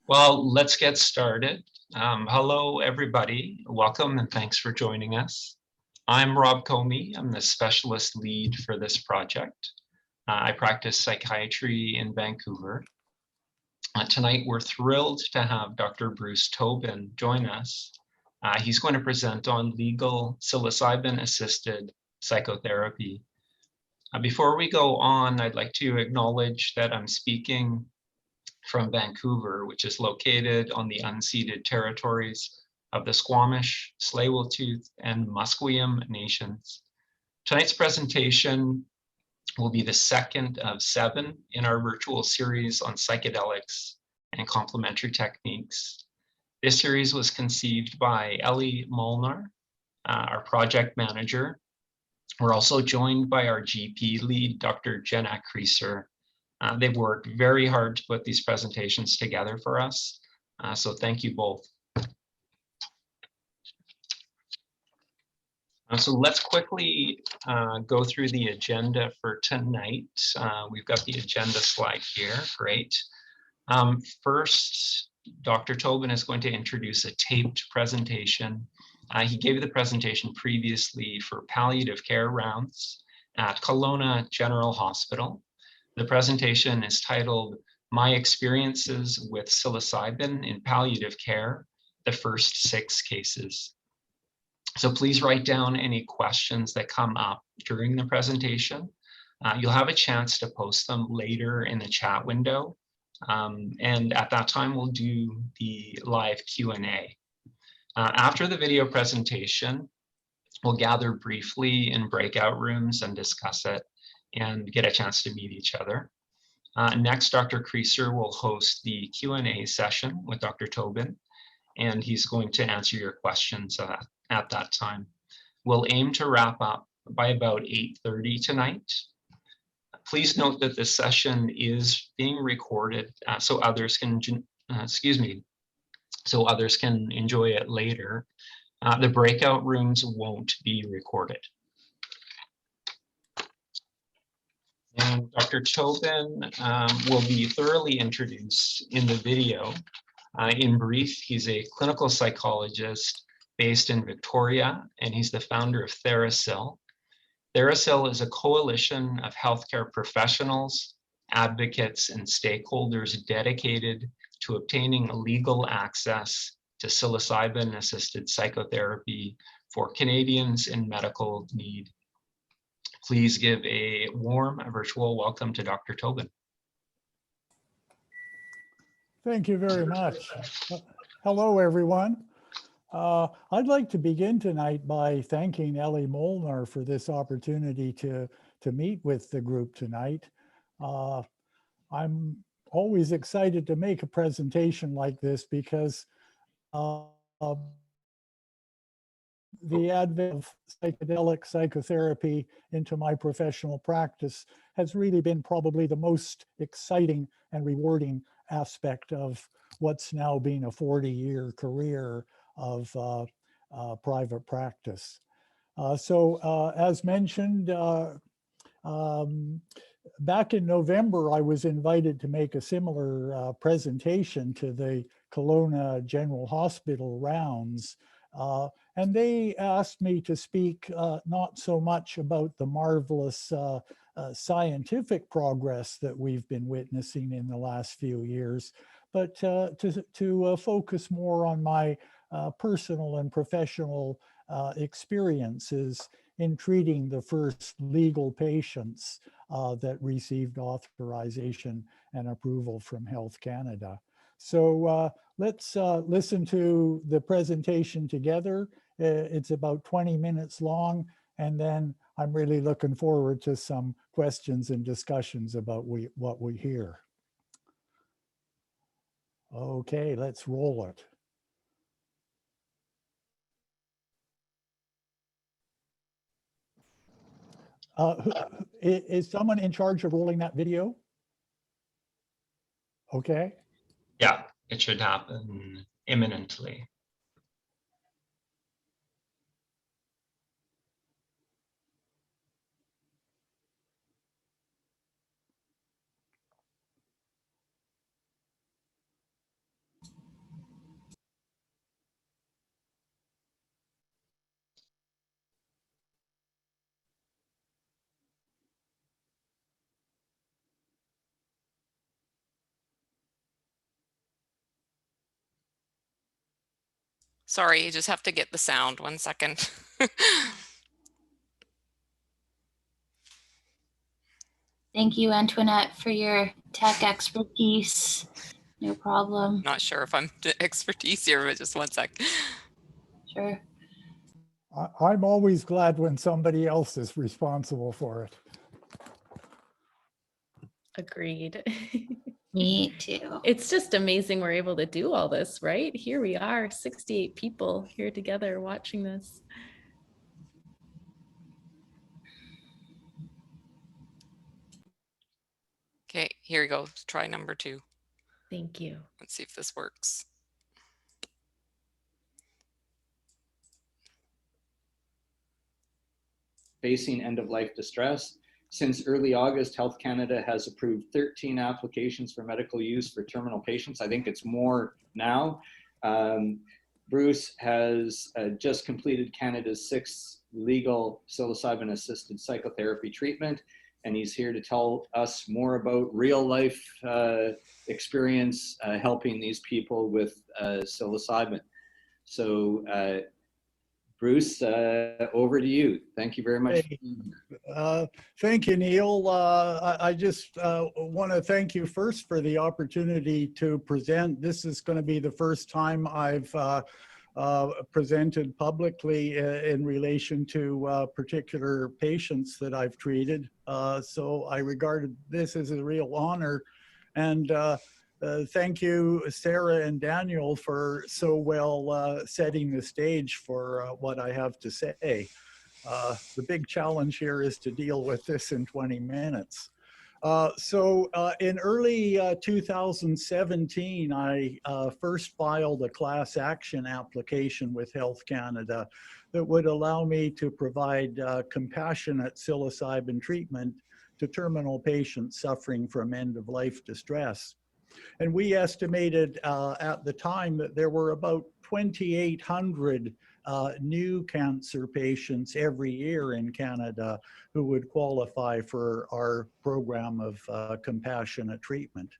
Well, let's get started. Hello, everybody. Welcome and thanks for joining us. I'm Rob Comey. I'm the specialist lead for this project. I practice psychiatry in Vancouver. Tonight, we're thrilled to have Dr. Bruce Tobin join us. He's going to present on legal psilocybin-assisted psychotherapy. Before we go on, I'd like to acknowledge that I'm speaking from Vancouver, which is located on the unceded territories of the Squamish, Tsleil-Waututh, and Musqueam nations. Tonight's presentation will be the second of 7 in our virtual series on psychedelics and complementary techniques. This series was conceived by Ellie Molnar, our project manager. We're also joined by our GP lead, Dr. Jenna Creaser. They've worked very hard to put these presentations together for us, so thank you both. So let's quickly go through the agenda for tonight. We've got the agenda slide here, great. First, Dr. Tobin is going to introduce a taped presentation. He gave the presentation previously for palliative care rounds at Kelowna General Hospital. The presentation is titled, My Experiences with Psilocybin in Palliative Care, the First 6 Cases. So please write down any questions that come up during the presentation. You'll have a chance to post them later in the chat window. And at that time, we'll do the live Q&A. After the video presentation, we'll gather briefly in breakout rooms and discuss it and get a chance to meet each other. Next, Dr. Creaser will host the Q&A session with Dr. Tobin, and he's going to answer your questions at that time. We'll aim to wrap up by about 8:30 tonight. Please note that this session is being recorded so others can, so others can enjoy it later. The breakout rooms won't be recorded. And Dr. Tobin will be thoroughly introduced in the video. In brief, he's a clinical psychologist based in Victoria, and he's the founder of TheraPsil. TheraPsil is a coalition of healthcare professionals, advocates, and stakeholders dedicated to obtaining legal access to psilocybin-assisted psychotherapy for Canadians in medical need. Please give a warm virtual welcome to Dr. Tobin. Thank you very much. Hello, everyone. I'd like to begin tonight by thanking Ellie Molnar for this opportunity to meet with the group tonight. I'm always excited to make a presentation like this because the advent of psychedelic psychotherapy into my professional practice has really been probably the most exciting and rewarding aspect of what's now been a 40-year career of private practice. As mentioned, back in November, I was invited to make a similar presentation to the Kelowna General Hospital rounds. And they asked me to speak not so much about the marvelous scientific progress that we've been witnessing in the last few years, but to focus more on my personal and professional experiences in treating the first legal patients that received authorization and approval from Health Canada. So let's listen to the presentation together. It's about 20 minutes long, and then I'm really looking forward to some questions and discussions about what we hear. Okay, let's roll it. Is someone in charge of rolling that video? Okay. Yeah, it should happen imminently. Sorry, you just have to get the sound. 1 second. Thank you, Antoinette, for your tech expertise. No problem. Not sure if I'm the expertise here, but just 1 sec. Sure. I'm always glad when somebody else is responsible for it. Agreed. Me too. It's just amazing we're able to do all this, right? Here we are, 68 people here together watching this. Okay, here we go. Let's try number 2. Thank you. Let's see if this works. Facing end-of-life distress. Since early August, Health Canada has approved 13 applications for medical use for terminal patients. I think it's more now. Bruce has just completed Canada's 6th legal psilocybin-assisted psychotherapy treatment, and he's here to tell us more about real-life experience helping these people with psilocybin. So, Bruce, over to you. Thank you very much. Thank you, Neil. I just want to thank you first for the opportunity to present. This is going to be the first time I've presented publicly in relation to particular patients that I've treated. So I regarded this as a real honor. And thank you, Sarah and Daniel, for so well setting the stage for what I have to say. The big challenge here is to deal with this in 20 minutes. In early 2017, I first filed a class action application with Health Canada that would allow me to provide compassionate psilocybin treatment to terminal patients suffering from end-of-life distress. And we estimated at the time that there were about 2,800 new cancer patients every year in Canada who would qualify for our program of compassionate treatment.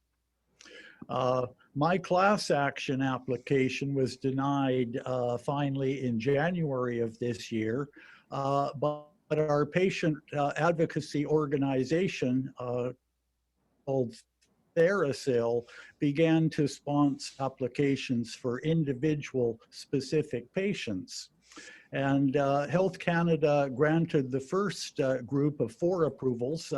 My class action application was denied finally in January of this year, but our patient advocacy organization called Therapies began to sponsor applications for individual specific patients. And Health Canada granted the first group of 4 approvals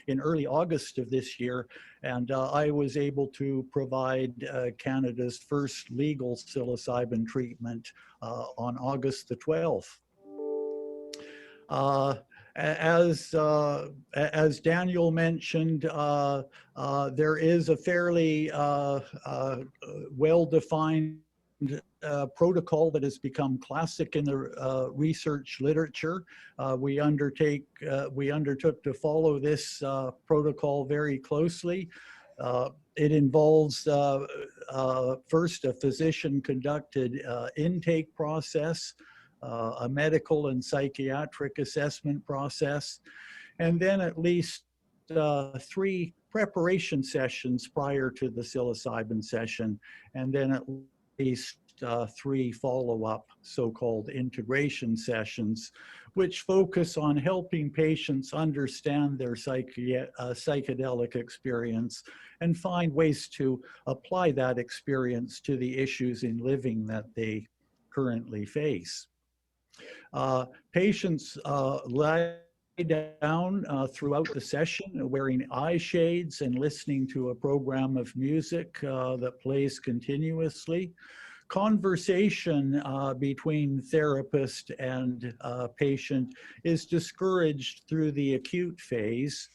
in early August of this year, and I was able to provide Canada's first legal psilocybin treatment on August the 12th. As Daniel mentioned, there is a fairly well-defined protocol that has become classic in the research literature. We undertook to follow this protocol very closely. It involves first a physician-conducted intake process, a medical and psychiatric assessment process, and then at least 3 preparation sessions prior to the psilocybin session, and then at least 3 follow-up so-called integration sessions, which focus on helping patients understand their psychedelic experience and find ways to apply that experience to the issues in living that they currently face. Patients lie down throughout the session wearing eye shades and listening to a program of music that plays continuously. Conversation between therapist and patient is discouraged through the acute phase,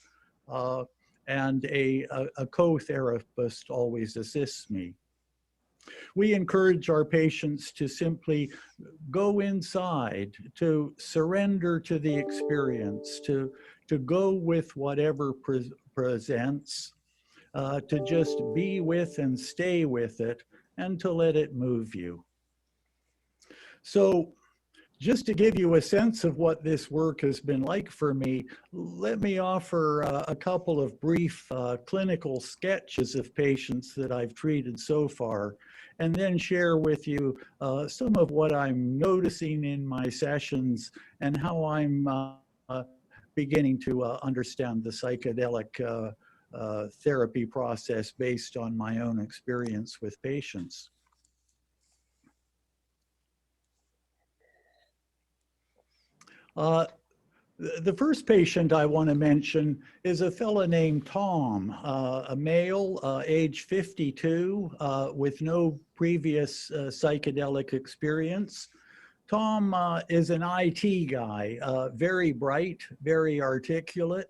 and a co-therapist always assists me. We encourage our patients to simply go inside, to surrender to the experience, to go with whatever presents, to just be with and stay with it, and to let it move you. So Just to give you a sense of what this work has been like for me, let me offer a couple of brief clinical sketches of patients that I've treated so far, and then share with you some of what I'm noticing in my sessions and how I'm beginning to understand the psychedelic therapy process based on my own experience with patients. The first patient I want to mention is a fellow named Tom, a male, age 52, with no previous psychedelic experience. Tom is an IT guy, very bright, very articulate.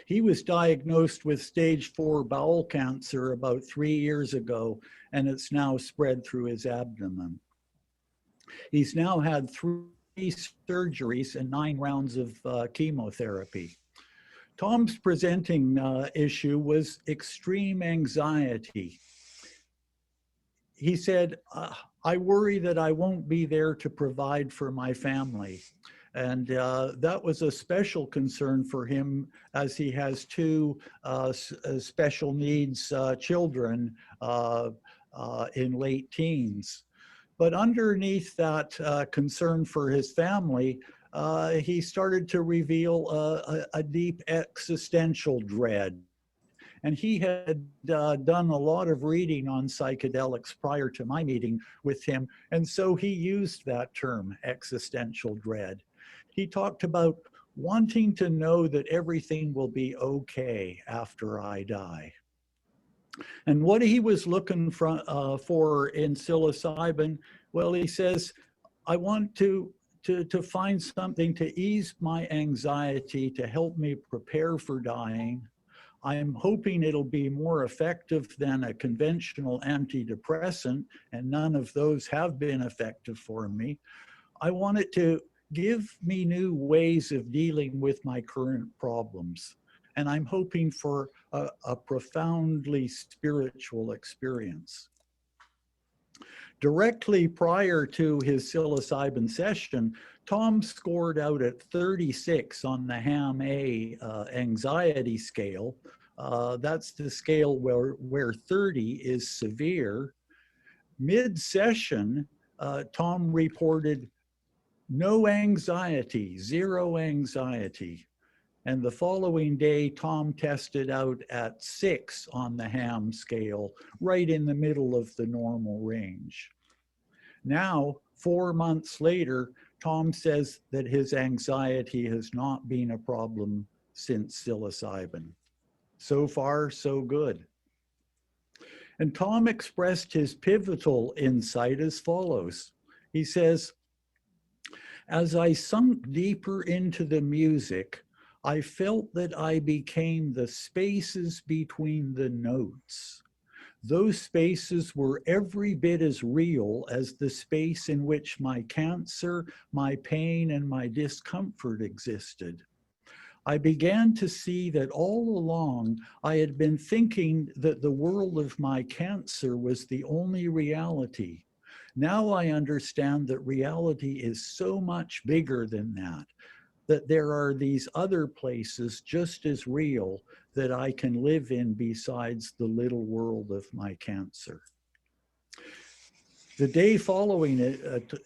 He was diagnosed with stage 4 bowel cancer about 3 years ago, and it's now spread through his abdomen. He's now had 3 surgeries and 9 rounds of chemotherapy. Tom's presenting issue was extreme anxiety. He said, I worry that I won't be there to provide for my family. And that was a special concern for him, as he has 2 special needs children in late teens. But underneath that concern for his family, he started to reveal a deep existential dread. And he had done a lot of reading on psychedelics prior to my meeting with him. And so he used that term, existential dread. He talked about wanting to know that everything will be okay after I die. And what he was looking for in psilocybin, well, he says, I want to find something to ease my anxiety, to help me prepare for dying. I'm hoping it'll be more effective than a conventional antidepressant, and none of those have been effective for me. I want it to give me new ways of dealing with my current problems. And I'm hoping for a profoundly spiritual experience. Directly prior to his psilocybin session, Tom scored out at 36 on the HAM-A anxiety scale. That's the scale where 30 is severe. Mid-session, Tom reported no anxiety, 0 anxiety. And the following day, Tom tested out at 6 on the HAM scale, right in the middle of the normal range. Now, 4 months later, Tom says that his anxiety has not been a problem since psilocybin. So far, so good. And Tom expressed his pivotal insight as follows. He says, as I sunk deeper into the music, I felt that I became the spaces between the notes. Those spaces were every bit as real as the space in which my cancer, my pain, and my discomfort existed. I began to see that all along I had been thinking that the world of my cancer was the only reality. Now I understand that reality is so much bigger than that, that there are these other places just as real that I can live in besides the little world of my cancer. The day following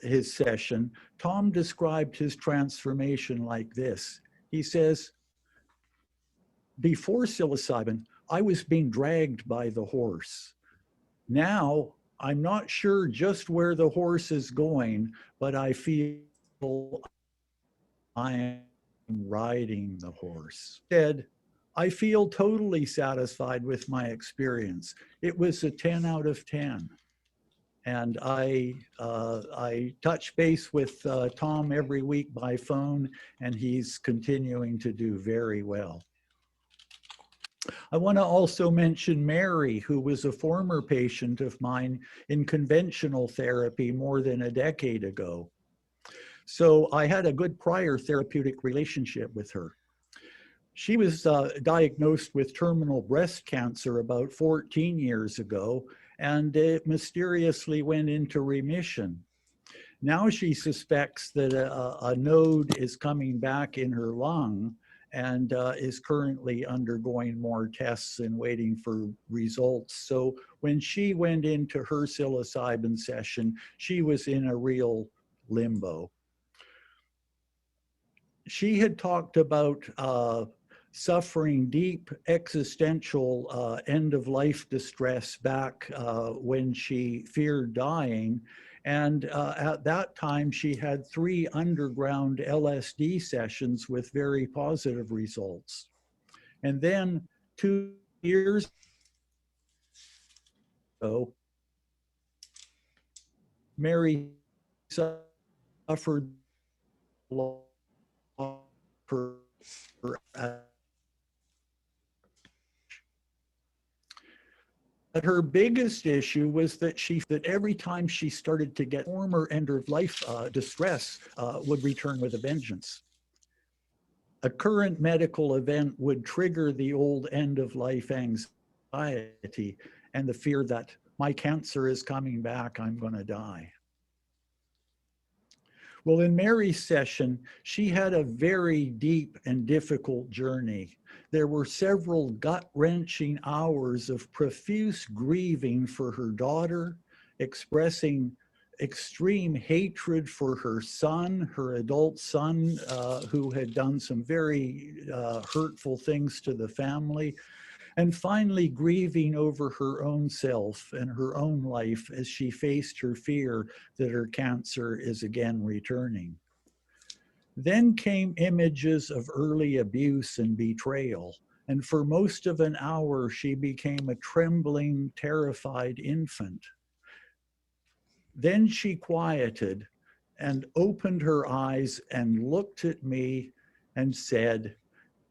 his session, Tom described his transformation like this. He says, before psilocybin, I was being dragged by the horse. Now, I'm not sure just where the horse is going, but I feel I am riding the horse. Instead, I feel totally satisfied with my experience. It was a 10 out of 10. And I touch base with Tom every week by phone, and he's continuing to do very well. I want to also mention Mary, who was a former patient of mine in conventional therapy more than a decade ago. So I had a good prior therapeutic relationship with her. She was diagnosed with terminal breast cancer about 14 years ago, and it mysteriously went into remission. Now she suspects that a node is coming back in her lung and is currently undergoing more tests and waiting for results. So when she went into her psilocybin session, she was in a real limbo. She had talked about suffering deep existential end-of-life distress back when she feared dying. And at that time, she had 3 underground LSD sessions with very positive results. And then 2 years ago, Mary suffered loss of her But her biggest issue was that every time she started to get former end-of-life distress would return with a vengeance. A current medical event would trigger the old end-of-life anxiety and the fear that my cancer is coming back, I'm going to die. Well, in Mary's session, she had a very deep and difficult journey. There were several gut-wrenching hours of profuse grieving for her daughter, expressing extreme hatred for her son, her adult son, who had done some very hurtful things to the family, and finally grieving over her own self and her own life as she faced her fear that her cancer is again returning. Then came images of early abuse and betrayal, and for most of an hour she became a trembling, terrified infant. Then she quieted and opened her eyes and looked at me and said,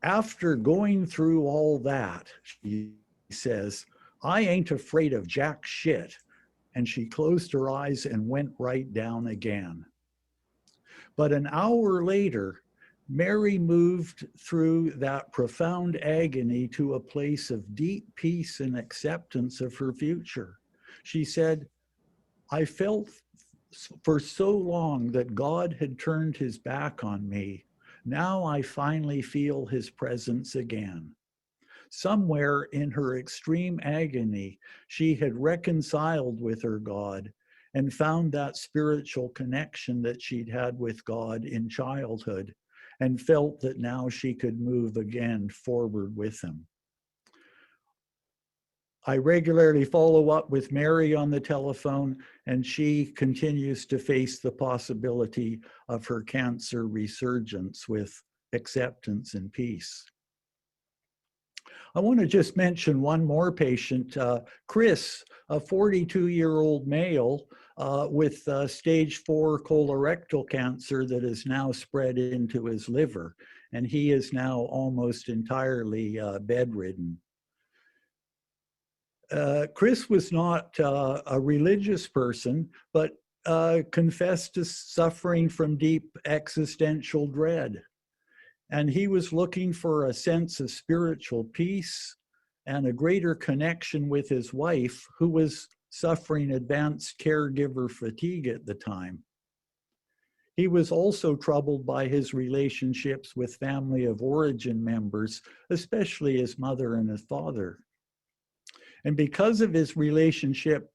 after going through all that, she says, I ain't afraid of jack shit. And she closed her eyes and went right down again. But an hour later, Mary moved through that profound agony to a place of deep peace and acceptance of her future. She said, I felt for so long that God had turned his back on me. Now I finally feel his presence again. Somewhere in her extreme agony, she had reconciled with her God and found that spiritual connection that she'd had with God in childhood and felt that now she could move again forward with him. I regularly follow up with Mary on the telephone, and she continues to face the possibility of her cancer resurgence with acceptance and peace. I want to just mention one more patient, Chris, a 42-year-old male with stage 4 colorectal cancer that is now spread into his liver, and he is now almost entirely bedridden. Chris was not a religious person, but confessed to suffering from deep existential dread. And he was looking for a sense of spiritual peace and a greater connection with his wife, who was suffering advanced caregiver fatigue at the time. He was also troubled by his relationships with family of origin members, especially his mother and his father. And because of his relationship,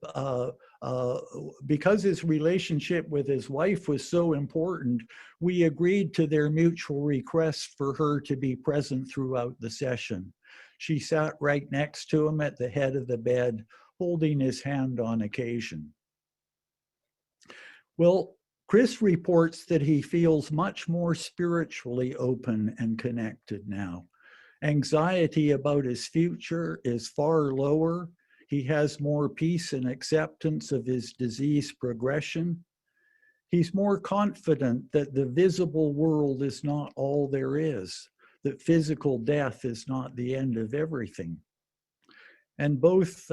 because his relationship with his wife was so important, we agreed to their mutual request for her to be present throughout the session. She sat right next to him at the head of the bed, holding his hand on occasion. Well, Chris reports that he feels much more spiritually open and connected now. Anxiety about his future is far lower. He has more peace and acceptance of his disease progression. He's more confident that the visible world is not all there is, that physical death is not the end of everything. And both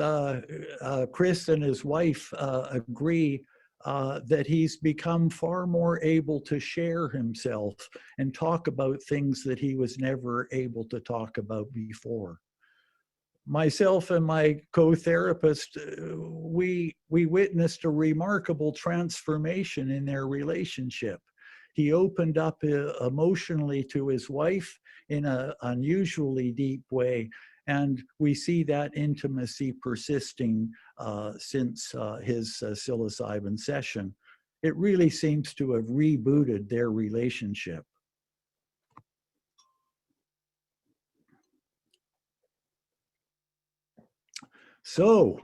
Chris and his wife agree that he's become far more able to share himself and talk about things that he was never able to talk about before. myself and my co-therapist, we witnessed a remarkable transformation in their relationship. He opened up emotionally to his wife in an unusually deep way, and we see that intimacy persisting since his psilocybin session. It really seems to have rebooted their relationship. So,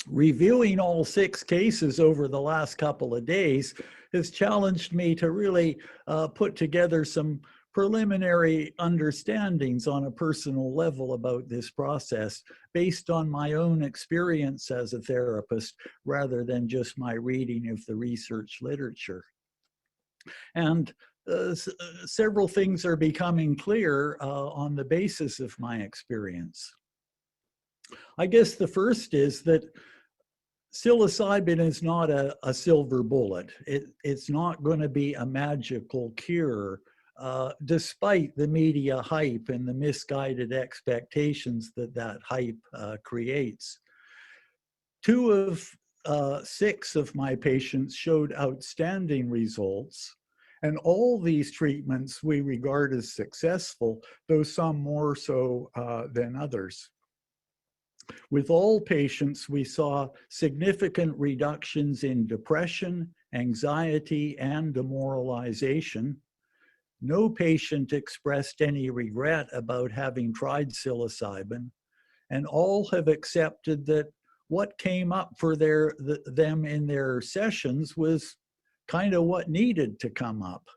reviewing all 6 cases over the last couple of days has challenged me to really put together some preliminary understandings on a personal level about this process based on my own experience as a therapist rather than just my reading of the research literature. And several things are becoming clear on the basis of my experience. I guess the first is that psilocybin is not a silver bullet. It's not going to be a magical cure, despite the media hype and the misguided expectations that hype creates. 2 of 6 of my patients showed outstanding results, and all these treatments we regard as successful, though some more so than others. With all patients, we saw significant reductions in depression, anxiety, and demoralization. No patient expressed any regret about having tried psilocybin, and all have accepted that what came up for them in their sessions was kind of what needed to come up.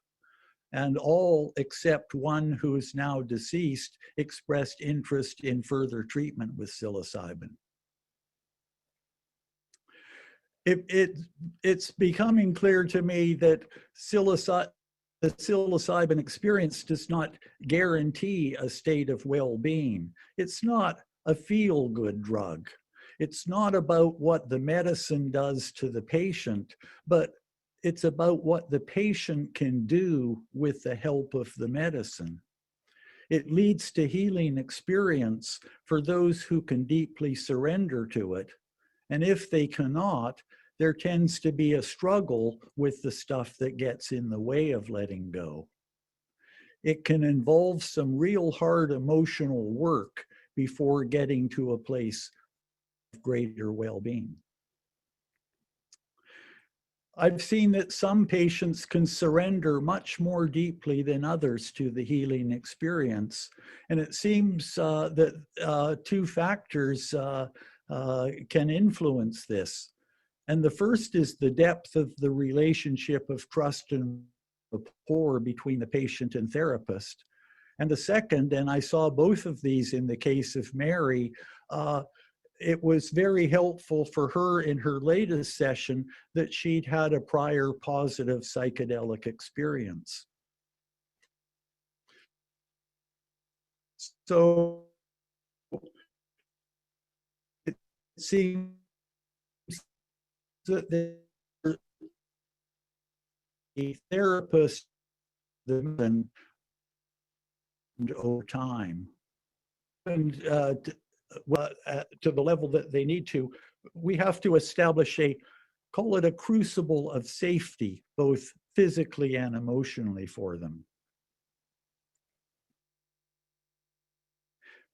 And all except one who is now deceased expressed interest in further treatment with psilocybin. It's becoming clear to me that the psilocybin experience does not guarantee a state of well-being. It's not a feel-good drug. It's not about what the medicine does to the patient, but it's about what the patient can do with the help of the medicine. It leads to healing experience for those who can deeply surrender to it. And if they cannot, there tends to be a struggle with the stuff that gets in the way of letting go. It can involve some real hard emotional work before getting to a place of greater well-being. I've seen that some patients can surrender much more deeply than others to the healing experience. And it seems that 2 factors can influence this. And the first is the depth of the relationship of trust and rapport between the patient and therapist. And the second, and I saw both of these in the case of Mary, it was very helpful for her in her latest session that she'd had a prior positive psychedelic experience. So it seems that the therapist and over time and to the level that they need to, we have to establish call it a crucible of safety, both physically and emotionally for them.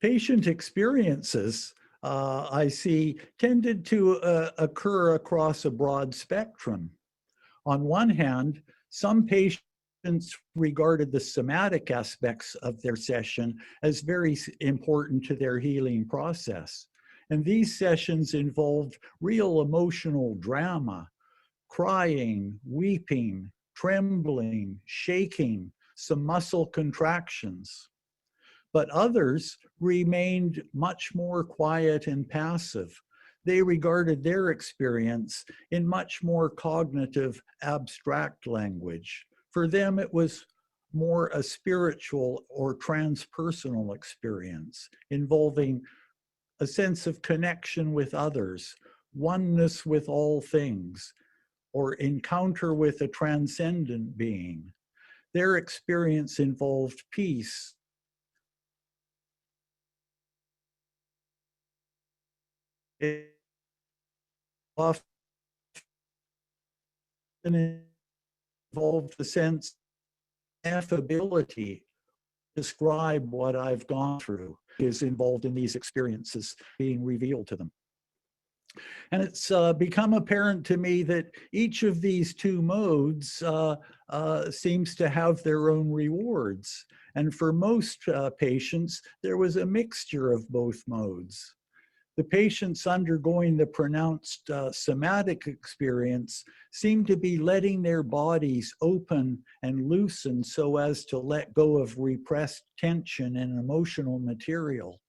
Patient experiences, I see, tended to occur across a broad spectrum. On one hand, some patients regarded the somatic aspects of their session as very important to their healing process. And these sessions involved real emotional drama, crying, weeping, trembling, shaking, some muscle contractions. But others remained much more quiet and passive. They regarded their experience in much more cognitive, abstract language. For them, it was more a spiritual or transpersonal experience involving a sense of connection with others, oneness with all things, or encounter with a transcendent being. Their experience involved peace, It often involved a sense of affability, describe what I've gone through, is involved in these experiences being revealed to them. And it's become apparent to me that each of these two modes seems to have their own rewards. And for most patients, there was a mixture of both modes. The patients undergoing the pronounced somatic experience seem to be letting their bodies open and loosen so as to let go of repressed tension and emotional material.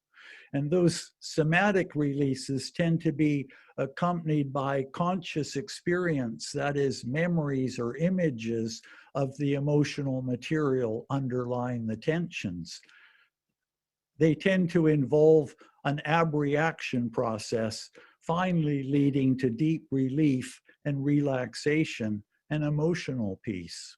And those somatic releases tend to be accompanied by conscious experience, that is, memories or images of the emotional material underlying the tensions. They tend to involve an abreaction process, finally leading to deep relief and relaxation and emotional peace.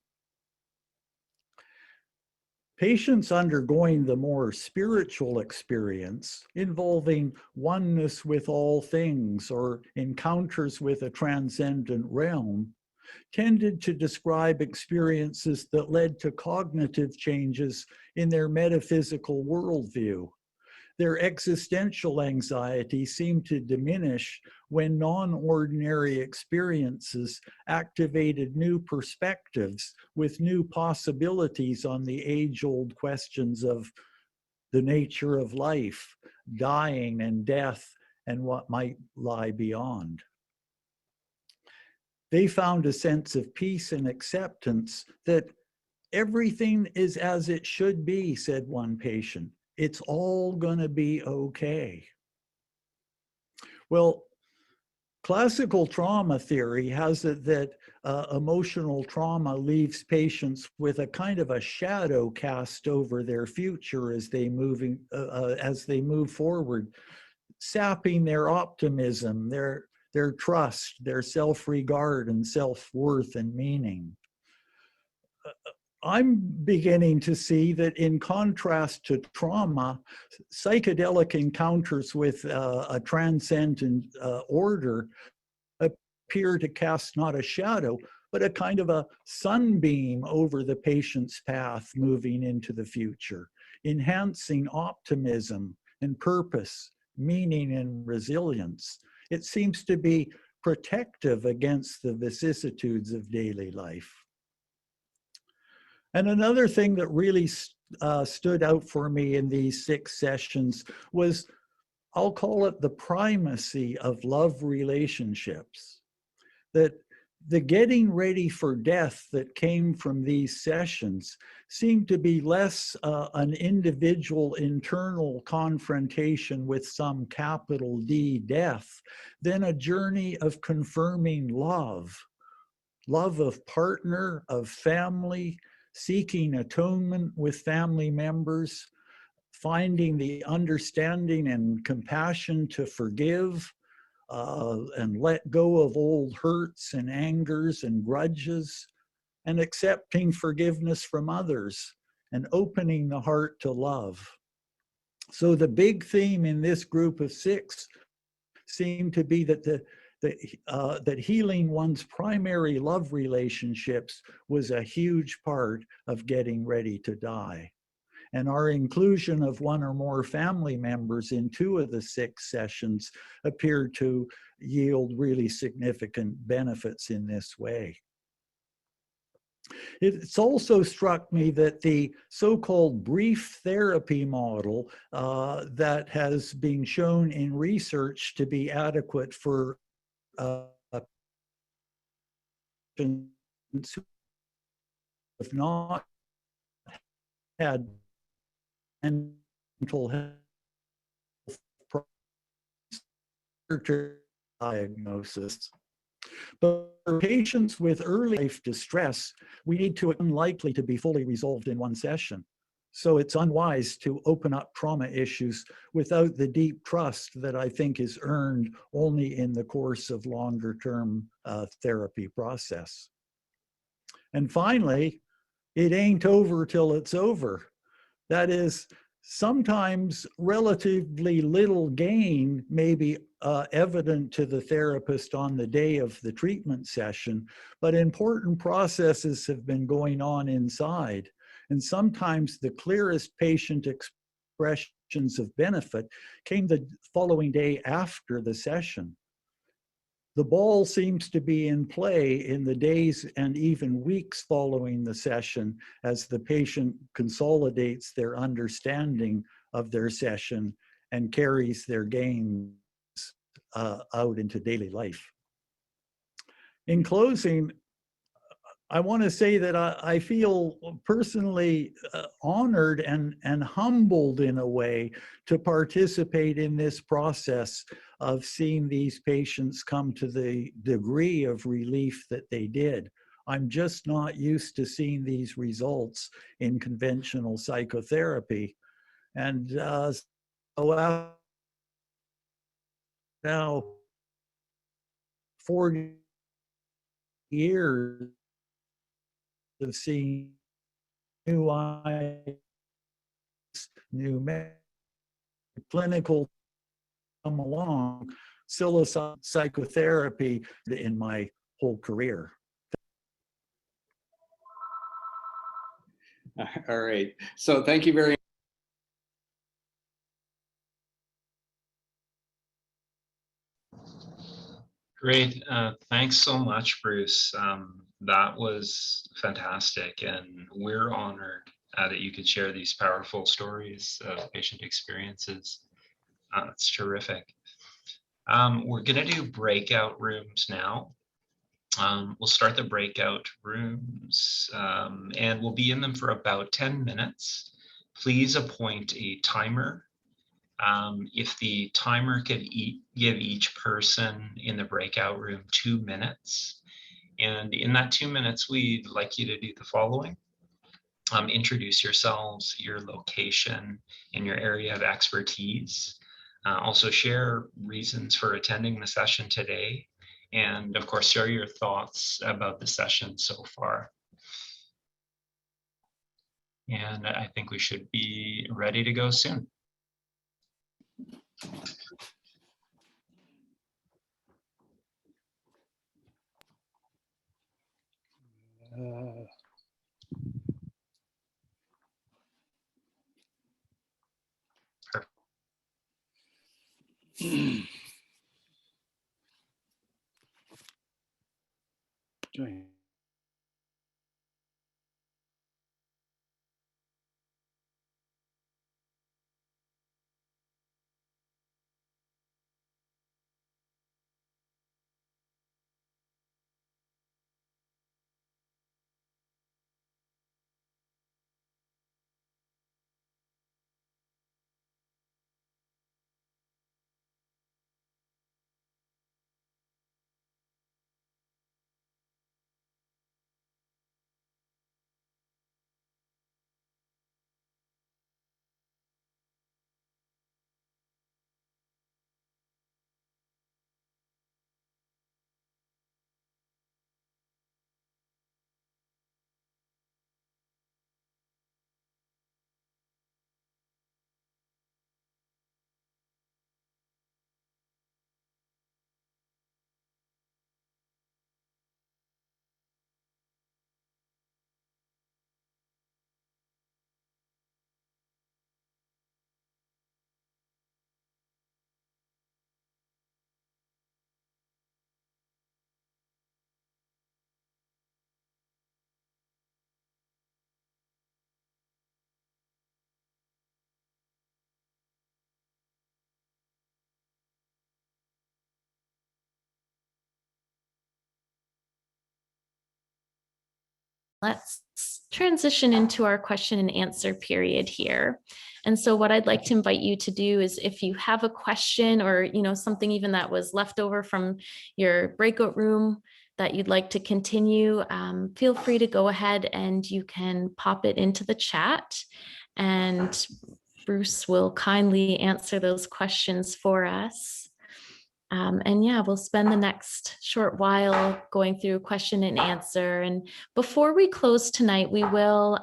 Patients undergoing the more spiritual experience involving oneness with all things or encounters with a transcendent realm tended to describe experiences that led to cognitive changes in their metaphysical worldview. Their existential anxiety seemed to diminish when non-ordinary experiences activated new perspectives with new possibilities on the age-old questions of the nature of life, dying and death, and what might lie beyond. They found a sense of peace and acceptance that everything is as it should be, said one patient. It's all going to be okay. Well, classical trauma theory has it that emotional trauma leaves patients with a kind of a shadow cast over their future as they move forward, sapping their optimism, their trust, their self-regard and self-worth and meaning. I'm beginning to see that in contrast to trauma, psychedelic encounters with a transcendent order appear to cast not a shadow, but a kind of a sunbeam over the patient's path moving into the future, enhancing optimism and purpose, meaning and resilience. It seems to be protective against the vicissitudes of daily life. And another thing that really stood out for me in these 6 sessions was, I'll call it the primacy of love relationships. That the getting ready for death that came from these sessions seemed to be less an individual internal confrontation with some capital D death than a journey of confirming love of partner, of family, seeking atonement with family members, finding the understanding and compassion to forgive and let go of old hurts and angers and grudges, and accepting forgiveness from others and opening the heart to love. So the big theme in this group of 6 seemed to be that that healing one's primary love relationships was a huge part of getting ready to die. And our inclusion of one or more family members in 2 of the 6 sessions appeared to yield really significant benefits in this way. It's also struck me that the so-called brief therapy model that has been shown in research to be adequate for patients who have not had mental health diagnosis. But for patients with early life distress, we need to unlikely to be fully resolved in one session. So it's unwise to open up trauma issues without the deep trust that I think is earned only in the course of longer-term therapy process. And finally, it ain't over till it's over. That is, Sometimes relatively little gain may be evident to the therapist on the day of the treatment session, but important processes have been going on inside. And sometimes the clearest patient expressions of benefit came the following day after the session. The ball seems to be in play in the days and even weeks following the session as the patient consolidates their understanding of their session and carries their gains out into daily life. In closing, I want to say that I feel personally honored and humbled in a way to participate in this process of seeing these patients come to the degree of relief that they did. I'm just not used to seeing these results in conventional psychotherapy. And so now 40 years of seeing new eyes, new clinical come along, psilocybin psychotherapy in my whole career. All right. So thank you very much. Great. Thanks so much, Bruce. That was fantastic. And we're honored that you could share these powerful stories of patient experiences. It's terrific. We're going to do breakout rooms now. We'll start the breakout rooms and we'll be in them for about 10 minutes. Please appoint a timer. If the timer could give each person in the breakout room 2 minutes. And in that 2 minutes, we'd like you to do the following. Introduce yourselves, your location, and your area of expertise. Also share reasons for attending the session today. And of course, share your thoughts about the session so far. And I think we should be ready to go soon. Let's transition into our question and answer period here. And so what I'd like to invite you to do is if you have a question or something even that was left over from your breakout room that you'd like to continue, feel free to go ahead and you can pop it into the chat and Bruce will kindly answer those questions for us. And yeah, we'll spend the next short while going through question and answer. And before we close tonight, we will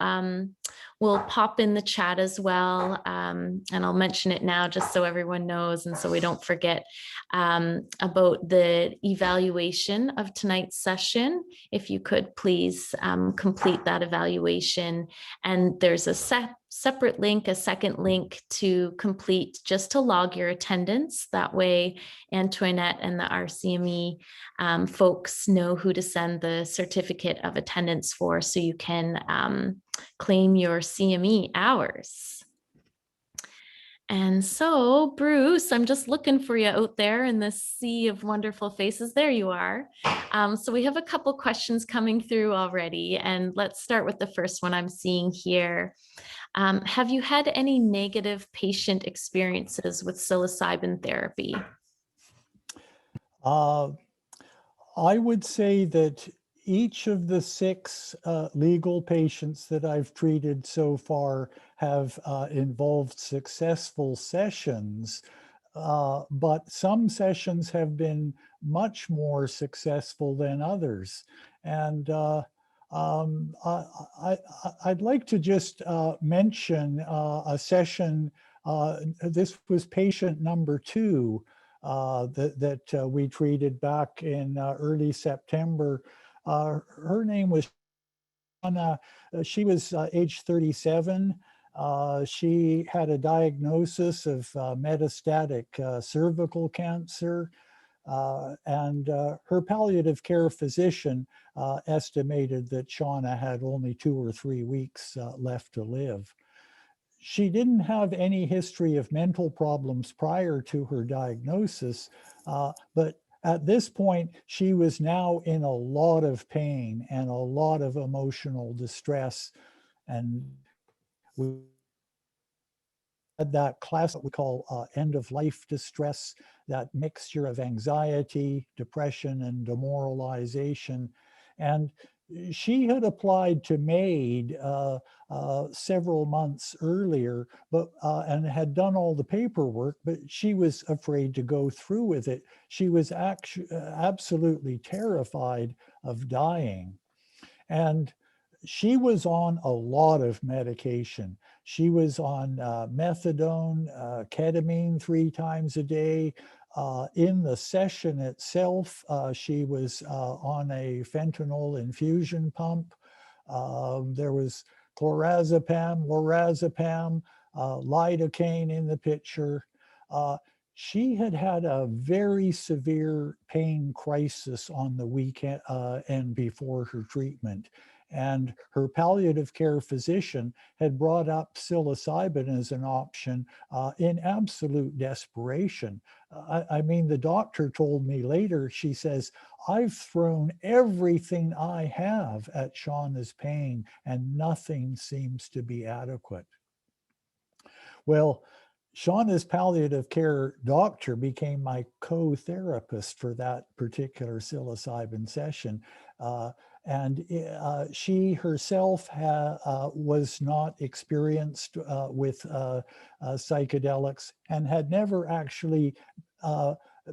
we'll pop in the chat as well. And I'll mention it now just so everyone knows and so we don't forget about the evaluation of tonight's session. If you could please complete that evaluation. And there's a separate link, a second link to complete just to log your attendance. That way Antoinette and the RCME folks know who to send the certificate of attendance for, so you can claim your CME hours. And so, Bruce, I'm just looking for you out there in this sea of wonderful faces. There you are. So we have a couple questions coming through already, and let's start with the first one I'm seeing here. Have you had any negative patient experiences with psilocybin therapy? I would say that each of the 6 legal patients that I've treated so far have involved successful sessions, but some sessions have been much more successful than others. And I'd like to just mention a session. This was patient number 2 that we treated back in early September. Her name was Shauna. She was age 37. She had a diagnosis of metastatic cervical cancer. And her palliative care physician estimated that Shauna had only 2 or 3 weeks left to live. She didn't have any history of mental problems prior to her diagnosis, but at this point, she was now in a lot of pain and a lot of emotional distress. And we had that class that we call end-of-life distress, that mixture of anxiety, depression, and demoralization. And she had applied to MAID several months earlier, but and had done all the paperwork, but she was afraid to go through with it. She was absolutely terrified of dying. And she was on a lot of medication. She was on methadone, ketamine 3 times a day. In the session itself, she was on a fentanyl infusion pump. There was clorazepam, lorazepam, lidocaine in the picture. She had had a very severe pain crisis on the weekend and before her treatment. And her palliative care physician had brought up psilocybin as an option in absolute desperation. I mean, the doctor told me later, she says, I've thrown everything I have at Shauna's pain and nothing seems to be adequate. Well, Shauna's palliative care doctor became my co-therapist for that particular psilocybin session. And she herself was not experienced with psychedelics and had never actually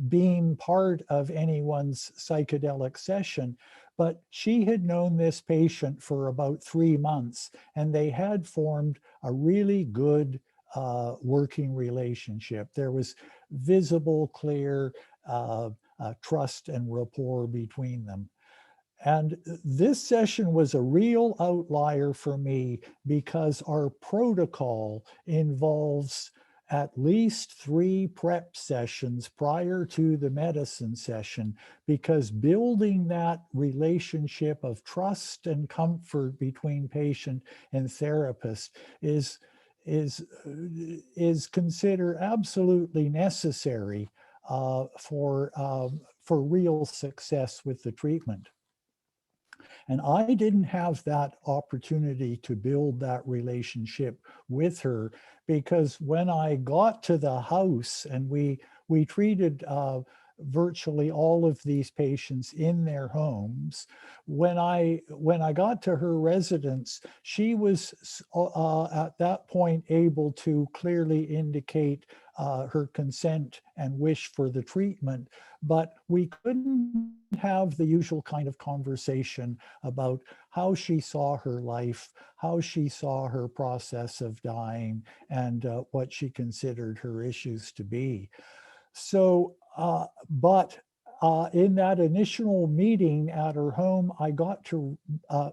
been part of anyone's psychedelic session. But she had known this patient for about 3 months, and they had formed a really good working relationship. There was visible, clear trust and rapport between them. And this session was a real outlier for me because our protocol involves at least 3 prep sessions prior to the medicine session, because building that relationship of trust and comfort between patient and therapist is considered absolutely necessary for real success with the treatment. And I didn't have that opportunity to build that relationship with her, because when I got to the house and we treated virtually all of these patients in their homes. When I got to her residence, she was at that point able to clearly indicate her consent and wish for the treatment, but we couldn't have the usual kind of conversation about how she saw her life, how she saw her process of dying, and what she considered her issues to be. So, but in that initial meeting at her home, I got to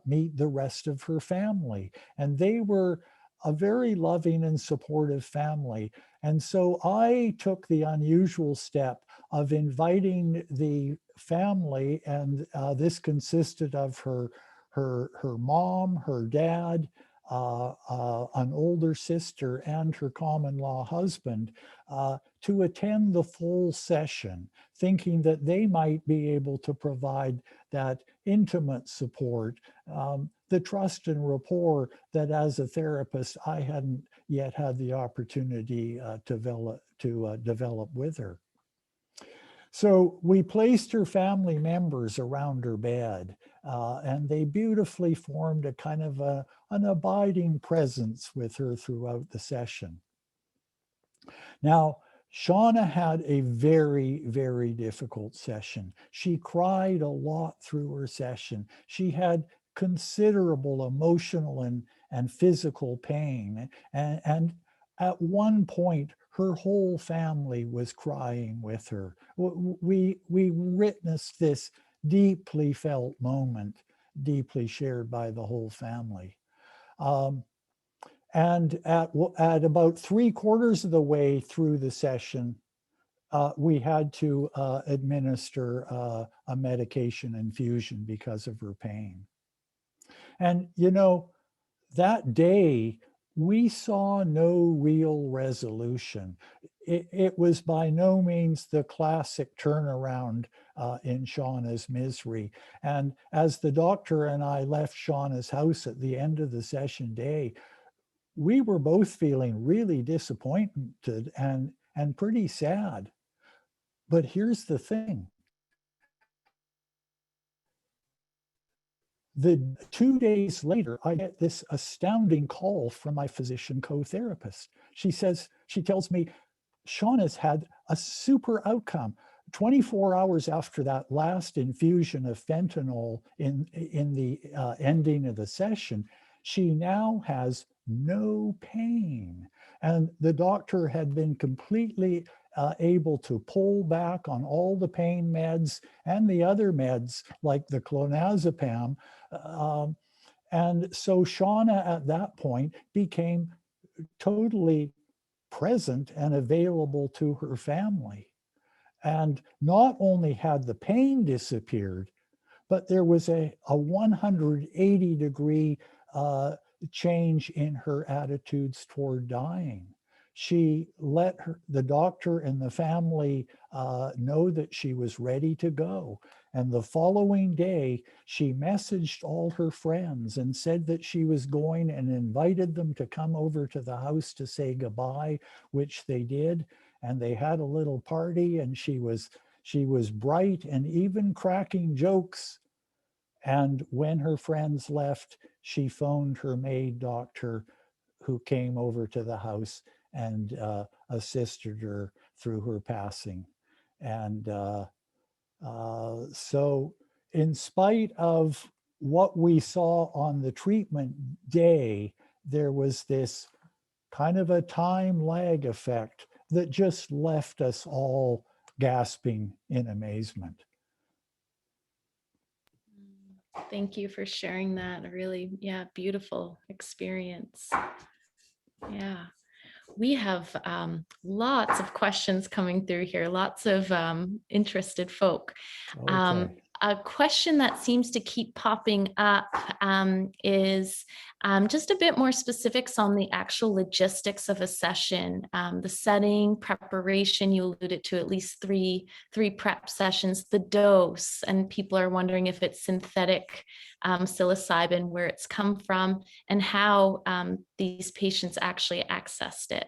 meet the rest of her family, and they were a very loving and supportive family. And so I took the unusual step of inviting the family, and this consisted of her mom, her dad, an older sister, and her common law husband to attend the full session, thinking that they might be able to provide that intimate support, the trust and rapport that as a therapist I hadn't yet had the opportunity to develop with her. So we placed her family members around her bed, and they beautifully formed a kind of an abiding presence with her throughout the session. Now, Shauna had a very, very difficult session. She cried a lot through her session. She had considerable emotional and physical pain. And at one point, her whole family was crying with her. We witnessed this deeply felt moment, deeply shared by the whole family. And at about 3/4 of the way through the session, we had to administer a medication infusion because of her pain. And, you know, that day, we saw no real resolution. It was by no means the classic turnaround in Shauna's misery. And as the doctor and I left Shauna's house at the end of the session day, we were both feeling really disappointed and pretty sad. But here's the thing. The 2 days later, I get this astounding call from my physician co-therapist. She tells me, Shauna's had a super outcome. 24 hours after that last infusion of fentanyl in the ending of the session, she now has no pain. And the doctor had been completely able to pull back on all the pain meds and the other meds like the clonazepam. And so Shauna at that point became totally present and available to her family. And not only had the pain disappeared, but there was a 180-degree change in her attitudes toward dying. She let the doctor and the family know that she was ready to go. And the following day, she messaged all her friends and said that she was going and invited them to come over to the house to say goodbye, which they did. And they had a little party, and she was bright and even cracking jokes. And when her friends left, she phoned her maid doctor, who came over to the house and assisted her through her passing. And so in spite of what we saw on the treatment day, there was this kind of a time lag effect that just left us all gasping in amazement. Thank you for sharing that. A really, beautiful experience. Yeah. We have lots of questions coming through here, lots of interested folk. Okay. A question that seems to keep popping up is just a bit more specifics on the actual logistics of a session, the setting, preparation. You alluded to at least three prep sessions, the dose, and people are wondering if it's synthetic psilocybin, where it's come from, and how these patients actually accessed it.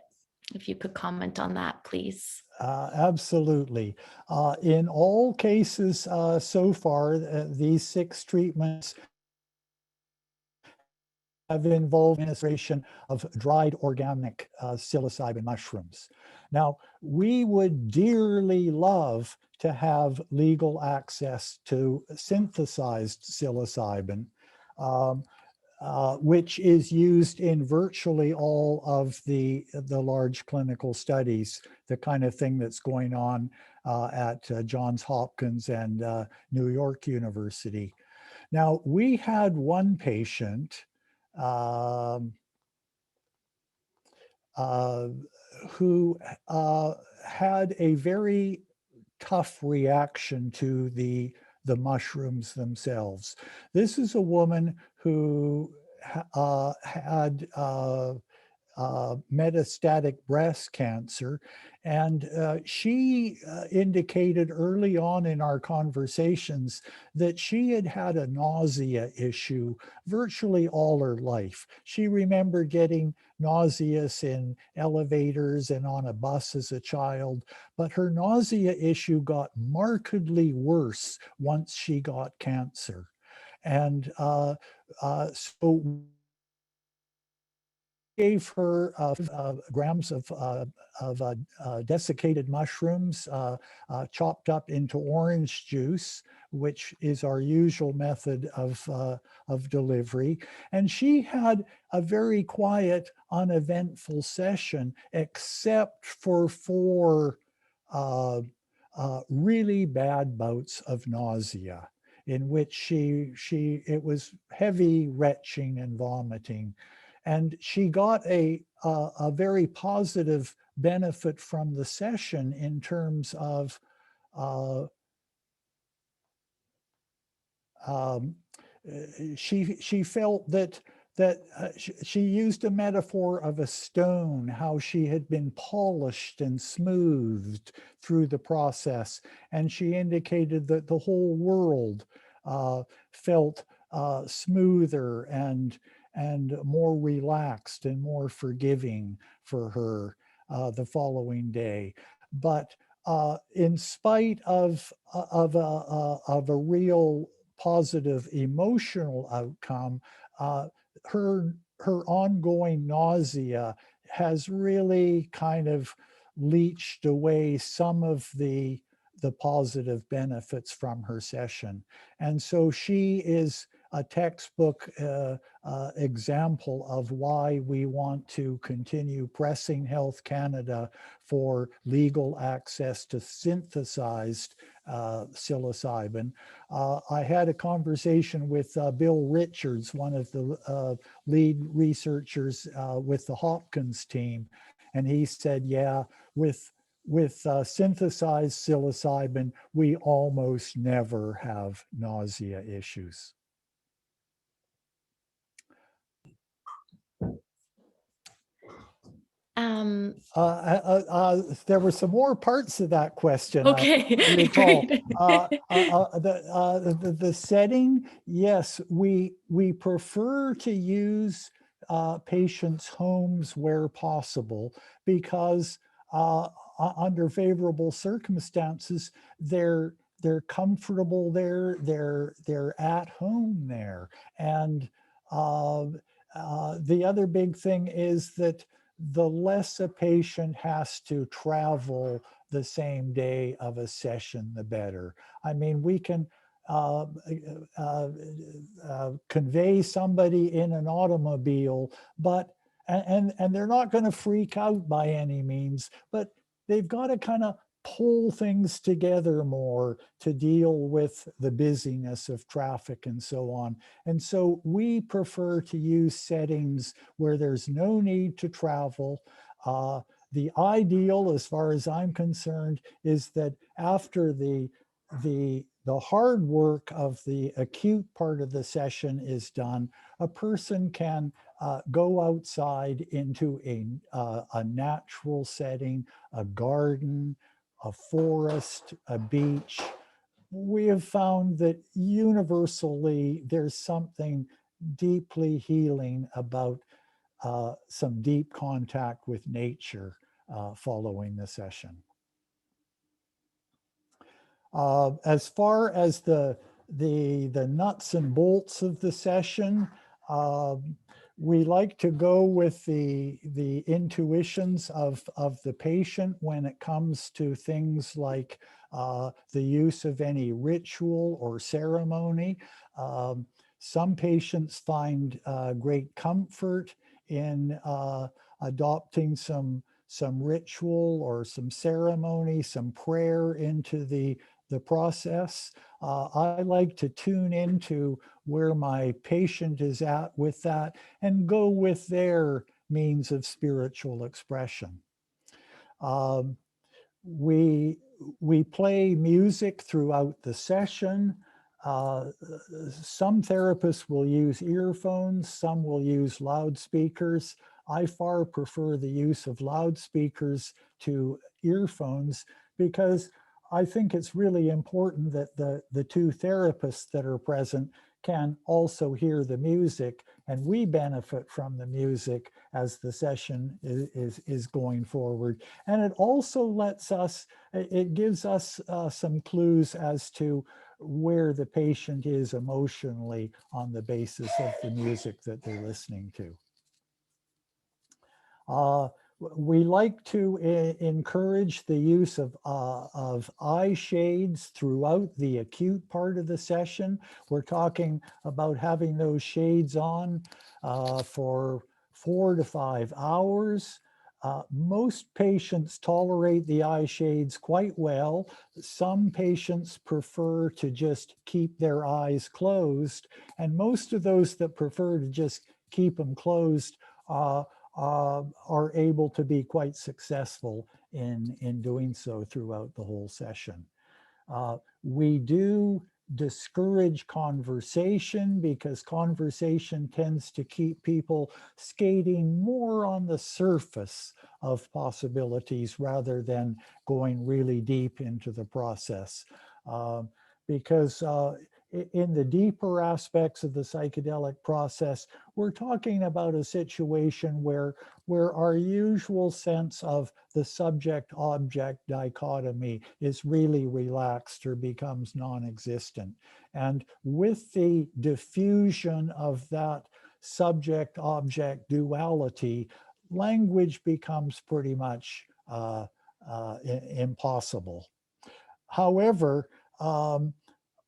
If you could comment on that, please. Absolutely. In all cases so far, these 6 treatments have involved administration of dried organic psilocybin mushrooms. Now, we would dearly love to have legal access to synthesized psilocybin, um, which is used in virtually all of the large clinical studies, the kind of thing that's going on at Johns Hopkins and New York University. Now, we had one patient um, uh, who had a very tough reaction to the mushrooms themselves. This is a woman who had metastatic breast cancer. And she indicated early on in our conversations that she had had a nausea issue virtually all her life. She remembered getting nauseous in elevators and on a bus as a child, but her nausea issue got markedly worse once she got cancer. And so gave her grams of desiccated mushrooms chopped up into orange juice, which is our usual method of delivery. And she had a very quiet, uneventful session, except for 4 really bad bouts of nausea, in which it was heavy retching and vomiting. And she got a very positive benefit from the session in terms of uh, um, she felt that she used a metaphor of a stone, how she had been polished and smoothed through the process, and she indicated that the whole world felt smoother and more relaxed and more forgiving for her the following day. But in spite of a real positive emotional outcome, her ongoing nausea has really kind of leached away some of the positive benefits from her session. And so she is a textbook example of why we want to continue pressing Health Canada for legal access to synthesized psilocybin. I had a conversation with Bill Richards, one of the lead researchers with the Hopkins team, and he said, yeah, with synthesized psilocybin, we almost never have nausea issues. There were some more parts of that question. Okay, I recall. great. The setting, yes, we prefer to use patients' homes where possible, because under favorable circumstances, they're comfortable there, they're at home there. And the other big thing is that the less a patient has to travel the same day of a session, the better. I mean, we can convey somebody in an automobile, but and they're not going to freak out by any means, but they've got to kind of pull things together more to deal with the busyness of traffic and so on. And so we prefer to use settings where there's no need to travel. The ideal, as far as I'm concerned, is that after the hard work of the acute part of the session is done, a person can go outside into a natural setting, a garden, a forest, a beach. We have found that universally there's something deeply healing about some deep contact with nature following the session. As far as the nuts and bolts of the session, we like to go with the intuitions of the patient when it comes to things like the use of any ritual or ceremony. Some patients find great comfort in adopting some ritual or some ceremony, some prayer into the process. I like to tune into where my patient is at with that and go with their means of spiritual expression. We play music throughout the session. Some therapists will use earphones, some will use loudspeakers. I far prefer the use of loudspeakers to earphones because I think it's really important that the two therapists that are present can also hear the music, and we benefit from the music as the session is going forward. And it also lets us, it gives us some clues as to where the patient is emotionally on the basis of the music that they're listening to. We like to encourage the use of eye shades throughout the acute part of the session. We're talking about having those shades on for 4 to 5 hours. Most patients tolerate the eye shades quite well. Some patients prefer to just keep their eyes closed, and most of those that prefer to just keep them closed are able to be quite successful in doing so throughout the whole session. We do discourage conversation because conversation tends to keep people skating more on the surface of possibilities rather than going really deep into the process. Because in the deeper aspects of the psychedelic process, we're talking about a situation where our usual sense of the subject-object dichotomy is really relaxed or becomes non-existent. And with the diffusion of that subject-object duality, language becomes pretty much impossible. However,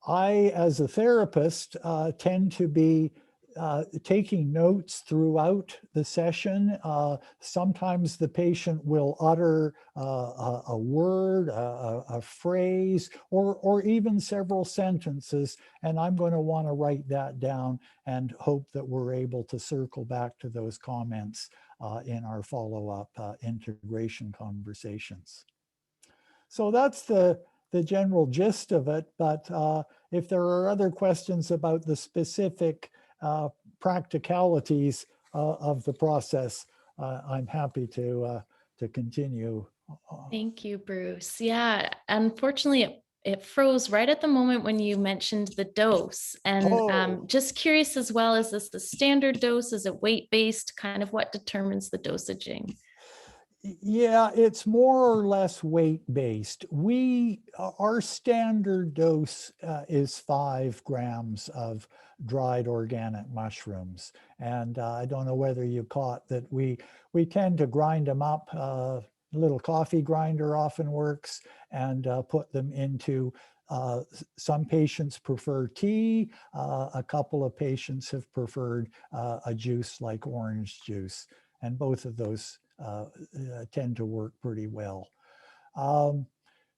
I, as a therapist, tend to be taking notes throughout the session. Sometimes the patient will utter a word, a phrase, or even several sentences, and I'm going to want to write that down and hope that we're able to circle back to those comments in our follow-up integration conversations. So that's the general gist of it, but if there are other questions about the specific practicalities of the process, I'm happy to continue. Thank you, Bruce. Yeah, unfortunately, it froze right at the moment when you mentioned the dose. And just curious as well, is this the standard dose? Is it weight-based? Kind of what determines the dosaging? Yeah, it's more or less weight-based. Our standard dose is 5 grams of dried organic mushrooms. And I don't know whether you caught that we tend to grind them up. A little coffee grinder often works, and put them into, some patients prefer tea. A couple of patients have preferred a juice like orange juice. And both of those tend to work pretty well.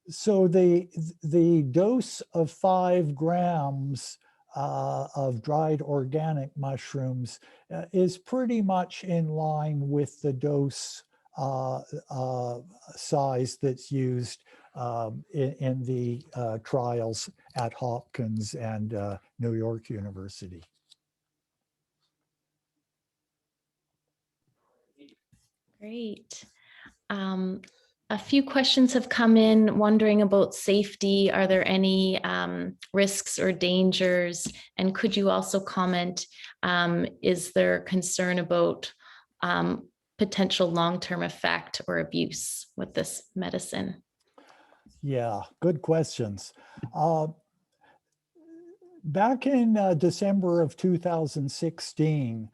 So the dose of 5 grams of dried organic mushrooms is pretty much in line with the dose size that's used in the trials at Hopkins and New York University. Great. A few questions have come in wondering about safety. Are there any risks or dangers? And could you also comment, is there concern about potential long-term effect or abuse with this medicine? Yeah, good questions. Back in December of 2016,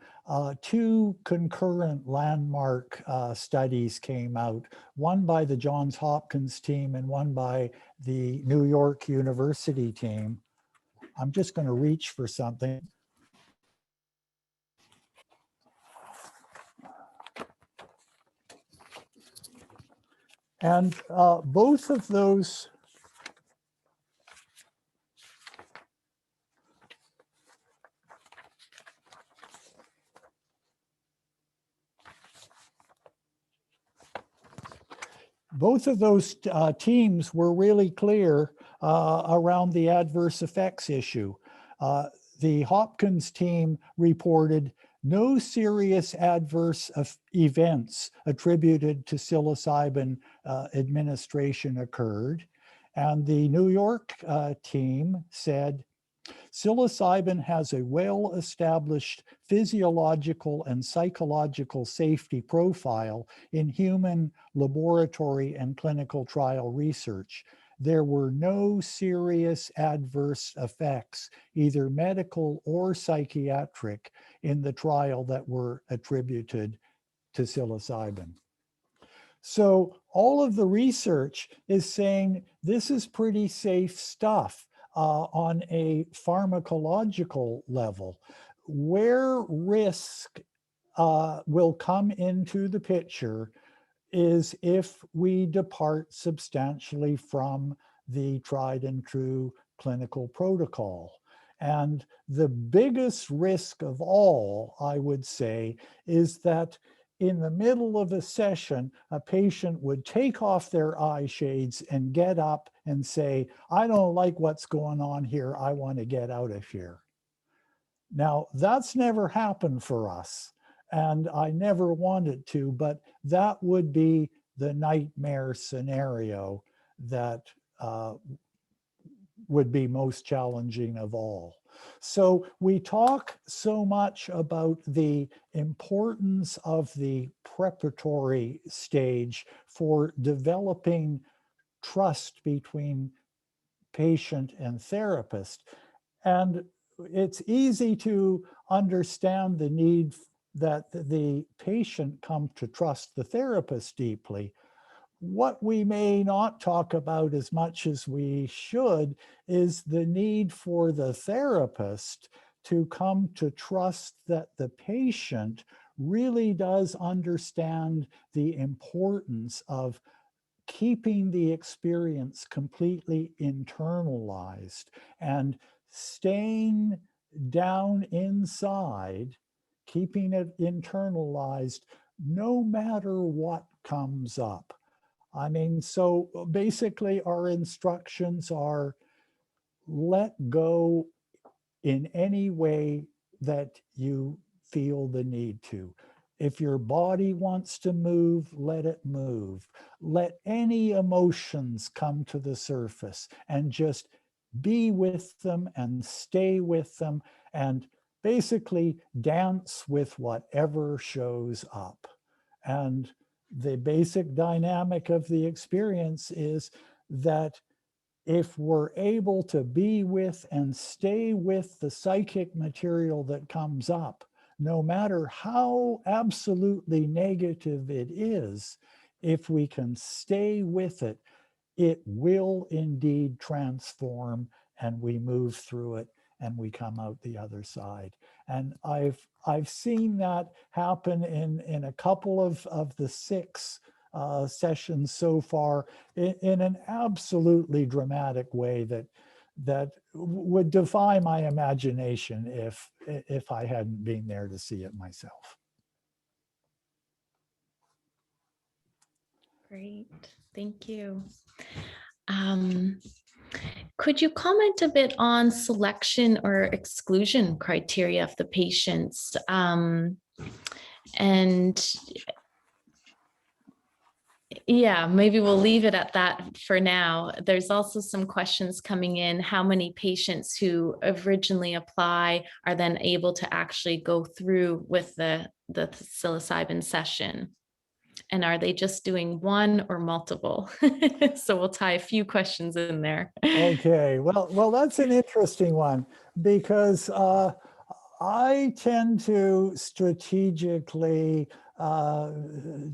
two concurrent landmark studies came out, one by the Johns Hopkins team and one by the New York University team. I'm just going to reach for something. And both of those teams were really clear around the adverse effects issue. The Hopkins team reported no serious adverse events attributed to psilocybin administration occurred. And the New York team said, psilocybin has a well-established physiological and psychological safety profile in human laboratory and clinical trial research. There were no serious adverse effects, either medical or psychiatric, in the trial that were attributed to psilocybin. So all of the research is saying this is pretty safe stuff on a pharmacological level. Where risk will come into the picture is if we depart substantially from the tried and true clinical protocol. And the biggest risk of all, I would say, is that in the middle of a session, a patient would take off their eye shades and get up and say, I don't like what's going on here. I want to get out of here. Now, that's never happened for us, and I never wanted to, but that would be the nightmare scenario that would be most challenging of all. So we talk so much about the importance of the preparatory stage for developing trust between patient and therapist. And it's easy to understand the need that the patient come to trust the therapist deeply. What we may not talk about as much as we should is the need for the therapist to come to trust that the patient really does understand the importance of keeping the experience completely internalized and staying down inside, keeping it internalized no matter what comes up. I mean, so basically our instructions are let go in any way that you feel the need to. If your body wants to move, let it move. Let any emotions come to the surface and just be with them and stay with them and basically dance with whatever shows up. And the basic dynamic of the experience is that if we're able to be with and stay with the psychic material that comes up, no matter how absolutely negative it is, if we can stay with it, it will indeed transform and we move through it and we come out the other side. And I've seen that happen in a couple of the 6 sessions so far in an absolutely dramatic way that would defy my imagination if I hadn't been there to see it myself. Great, thank you. Could you comment a bit on selection or exclusion criteria of the patients? And yeah, maybe we'll leave it at that for now. There's also some questions coming in. How many patients who originally apply are then able to actually go through with the psilocybin session? And are they just doing one or multiple? So we'll tie a few questions in there. Okay, well, that's an interesting one because I tend to strategically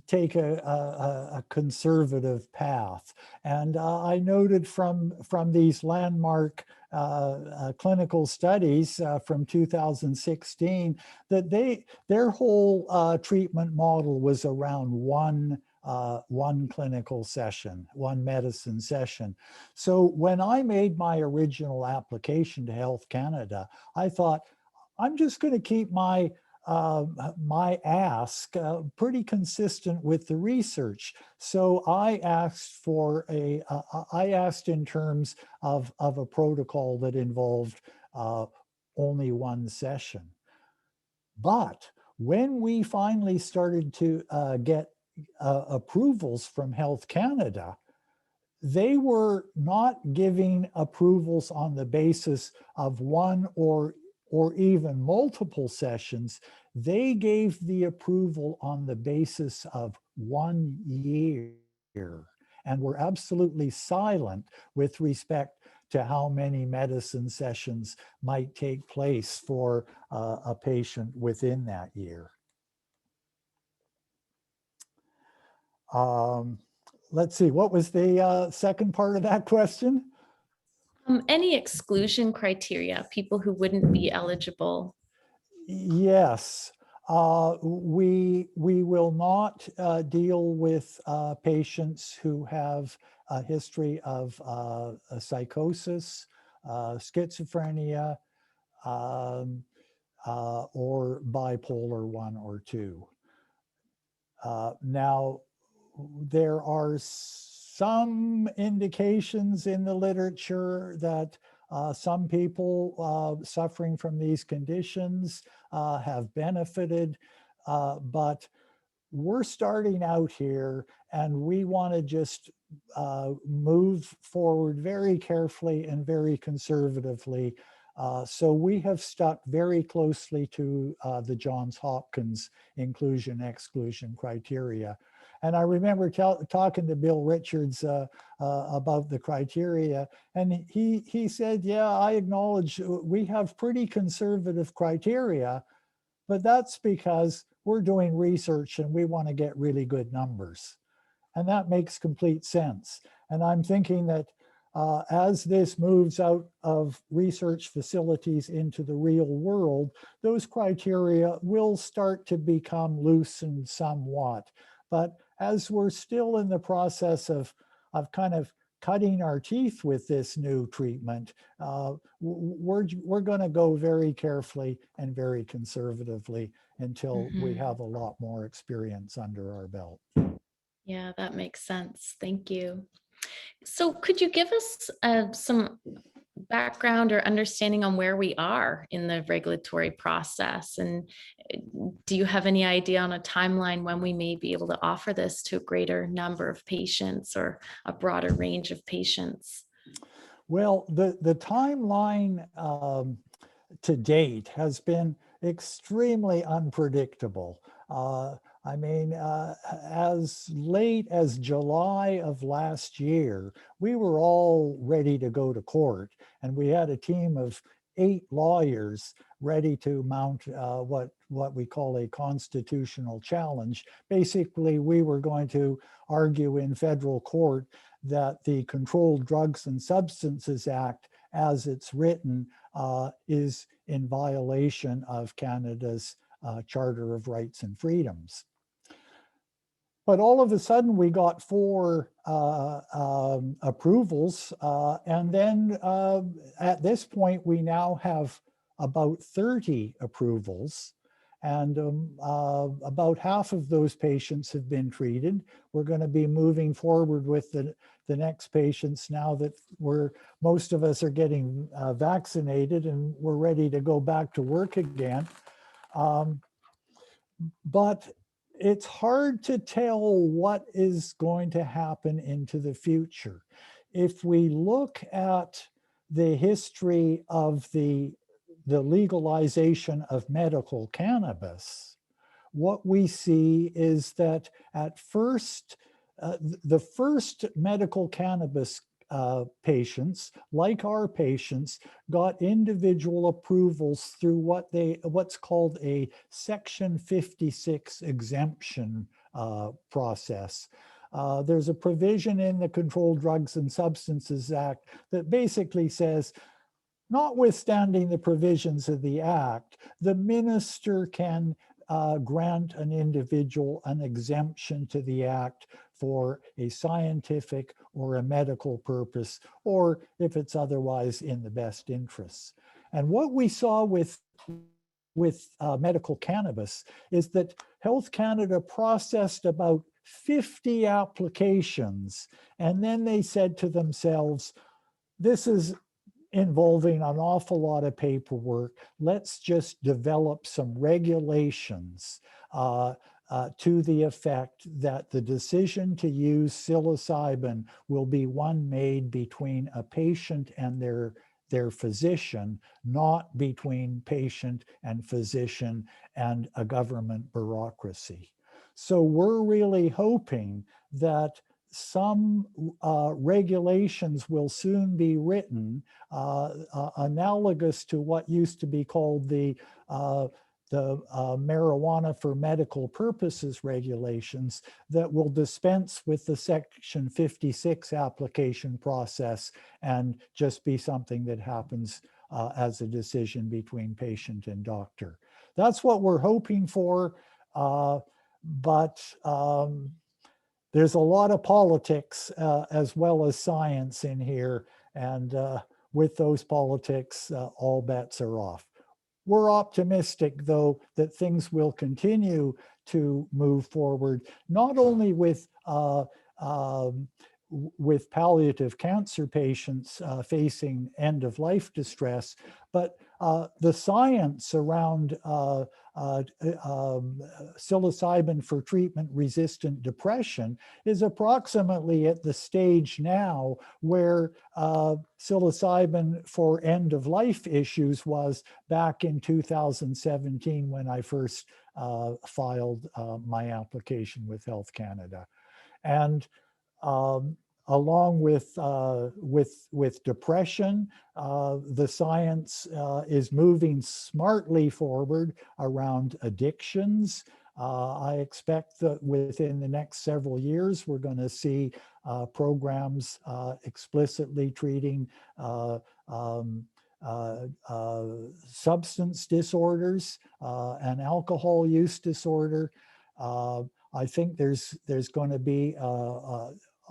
take a conservative path. And I noted from these landmark clinical studies from 2016 that their whole treatment model was around one clinical session, one medicine session. So when I made my original application to Health Canada, I thought, I'm just going to keep my ask pretty consistent with the research. So I asked I asked in terms of a protocol that involved only one session. But when we finally started to get approvals from Health Canada, they were not giving approvals on the basis of one or even multiple sessions. They gave the approval on the basis of 1 year and were absolutely silent with respect to how many medicine sessions might take place for a patient within that year. Let's see, what was the second part of that question? Any exclusion criteria, people who wouldn't be eligible? Yes, we will not deal with patients who have a history of psychosis, schizophrenia, or bipolar 1 or 2. Now, there are some indications in the literature that some people suffering from these conditions have benefited, but we're starting out here and we want to just move forward very carefully and very conservatively. So we have stuck very closely to the Johns Hopkins inclusion-exclusion criteria. And I remember talking to Bill Richards about the criteria, and he said, yeah, I acknowledge we have pretty conservative criteria, but that's because we're doing research and we want to get really good numbers. And that makes complete sense. And I'm thinking that as this moves out of research facilities into the real world, those criteria will start to become loosened somewhat. But as we're still in the process of kind of cutting our teeth with this new treatment, we're going to go very carefully and very conservatively until we have a lot more experience under our belt. Yeah, that makes sense. Thank you. So could you give us some background or understanding on where we are in the regulatory process? And do you have any idea on a timeline when we may be able to offer this to a greater number of patients or a broader range of patients? Well, the timeline to date has been extremely unpredictable. I mean, as late as July of last year, we were all ready to go to court, and we had a team of 8 lawyers ready to mount what we call a constitutional challenge. Basically, we were going to argue in federal court that the Controlled Drugs and Substances Act, as it's written, is in violation of Canada's Charter of Rights and Freedoms. But all of a sudden, we got 4 approvals. And then at this point, we now have about 30 approvals. And about half of those patients have been treated. We're going to be moving forward with the next patients now that most of us are getting vaccinated and we're ready to go back to work again. But it's hard to tell what is going to happen into the future. If we look at the history of the legalization of medical cannabis, what we see is that at first, the first medical cannabis patients, like our patients, got individual approvals through what's called a Section 56 exemption process. There's a provision in the Controlled Drugs and Substances Act that basically says, notwithstanding the provisions of the Act, the minister can grant an individual an exemption to the Act for a scientific or a medical purpose, or if it's otherwise in the best interests. And what we saw with medical cannabis is that Health Canada processed about 50 applications, and then they said to themselves, this is involving an awful lot of paperwork. Let's just develop some regulations to the effect that the decision to use psilocybin will be one made between a patient and their physician, not between patient and physician and a government bureaucracy. So we're really hoping that some regulations will soon be written, analogous to what used to be called the marijuana for medical purposes regulations, that will dispense with the Section 56 application process and just be something that happens as a decision between patient and doctor. That's what we're hoping for, but there's a lot of politics as well as science in here, and with those politics, all bets are off. We're optimistic, though, that things will continue to move forward, not only with palliative cancer patients facing end-of-life distress, but the science around psilocybin for treatment-resistant depression is approximately at the stage now where psilocybin for end-of-life issues was back in 2017 when I first filed my application with Health Canada. And along with depression, the science is moving smartly forward around addictions. I expect that within the next several years, we're going to see programs explicitly treating substance disorders and alcohol use disorder. I think there's going to be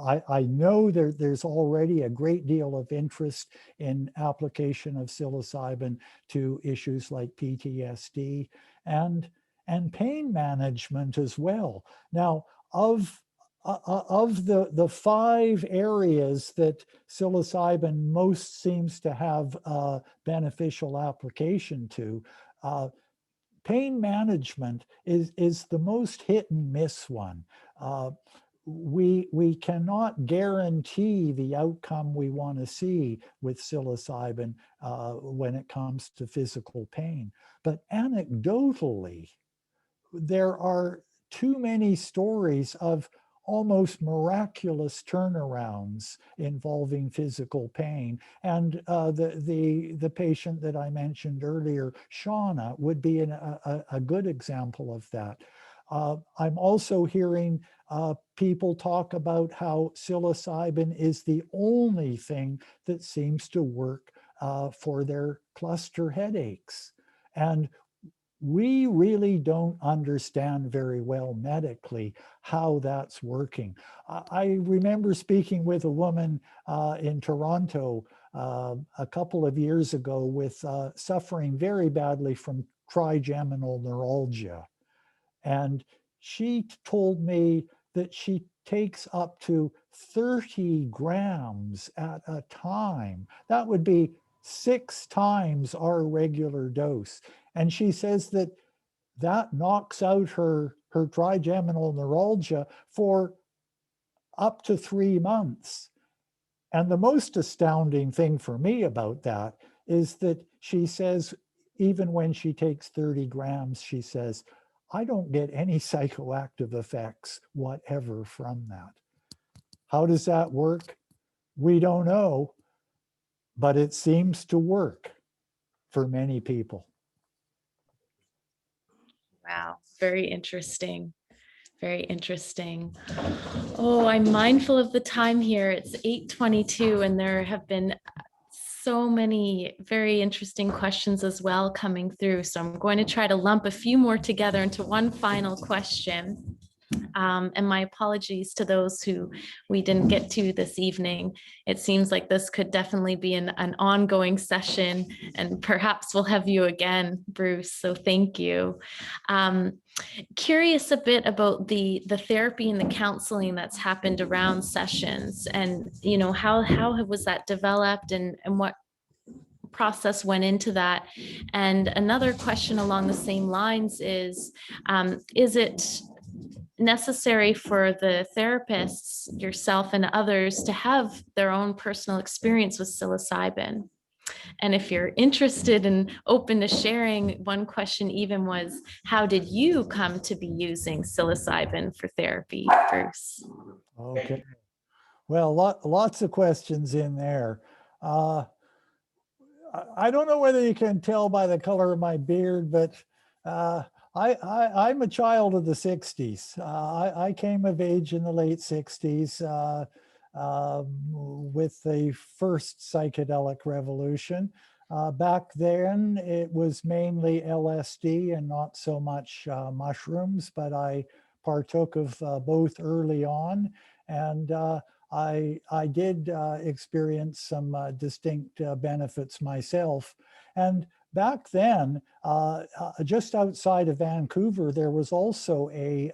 I know there's already a great deal of interest in application of psilocybin to issues like PTSD and pain management as well. Now, of the 5 areas that psilocybin most seems to have beneficial application to, pain management is the most hit and miss one. We cannot guarantee the outcome we want to see with psilocybin when it comes to physical pain. But anecdotally, there are too many stories of almost miraculous turnarounds involving physical pain. And the patient that I mentioned earlier, Shauna, would be a good example of that. I'm also hearing people talk about how psilocybin is the only thing that seems to work for their cluster headaches. And we really don't understand very well medically how that's working. I remember speaking with a woman in Toronto a couple of years ago with suffering very badly from trigeminal neuralgia. And she told me that she takes up to 30 grams at a time. That would be 6 times our regular dose. And she says that knocks out her trigeminal neuralgia for up to 3 months. And the most astounding thing for me about that is that she says, even when she takes 30 grams, she says, I don't get any psychoactive effects whatever from that. How does that work? We don't know, but it seems to work for many people. Wow, very interesting. Very interesting. Oh, I'm mindful of the time here. It's 8:22 and there have been so many very interesting questions as well coming through. So I'm going to try to lump a few more together into one final question. And my apologies to those who we didn't get to this evening. It seems like this could definitely be an ongoing session, and perhaps we'll have you again, Bruce. So thank you. Curious a bit about the therapy and the counseling that's happened around sessions, and how was that developed, and what process went into that? And another question along the same lines is it necessary for the therapists, yourself and others, to have their own personal experience with psilocybin? And if you're interested and open to sharing, one question even was, how did you come to be using psilocybin for therapy, Bruce? Okay. Well, lots of questions in there. I don't know whether you can tell by the color of my beard, but I'm a child of the 60s. I came of age in the late 60s with the first psychedelic revolution. Back then, it was mainly LSD and not so much mushrooms, but I partook of both early on. And I did experience some distinct benefits myself. And back then, just outside of Vancouver, there was also a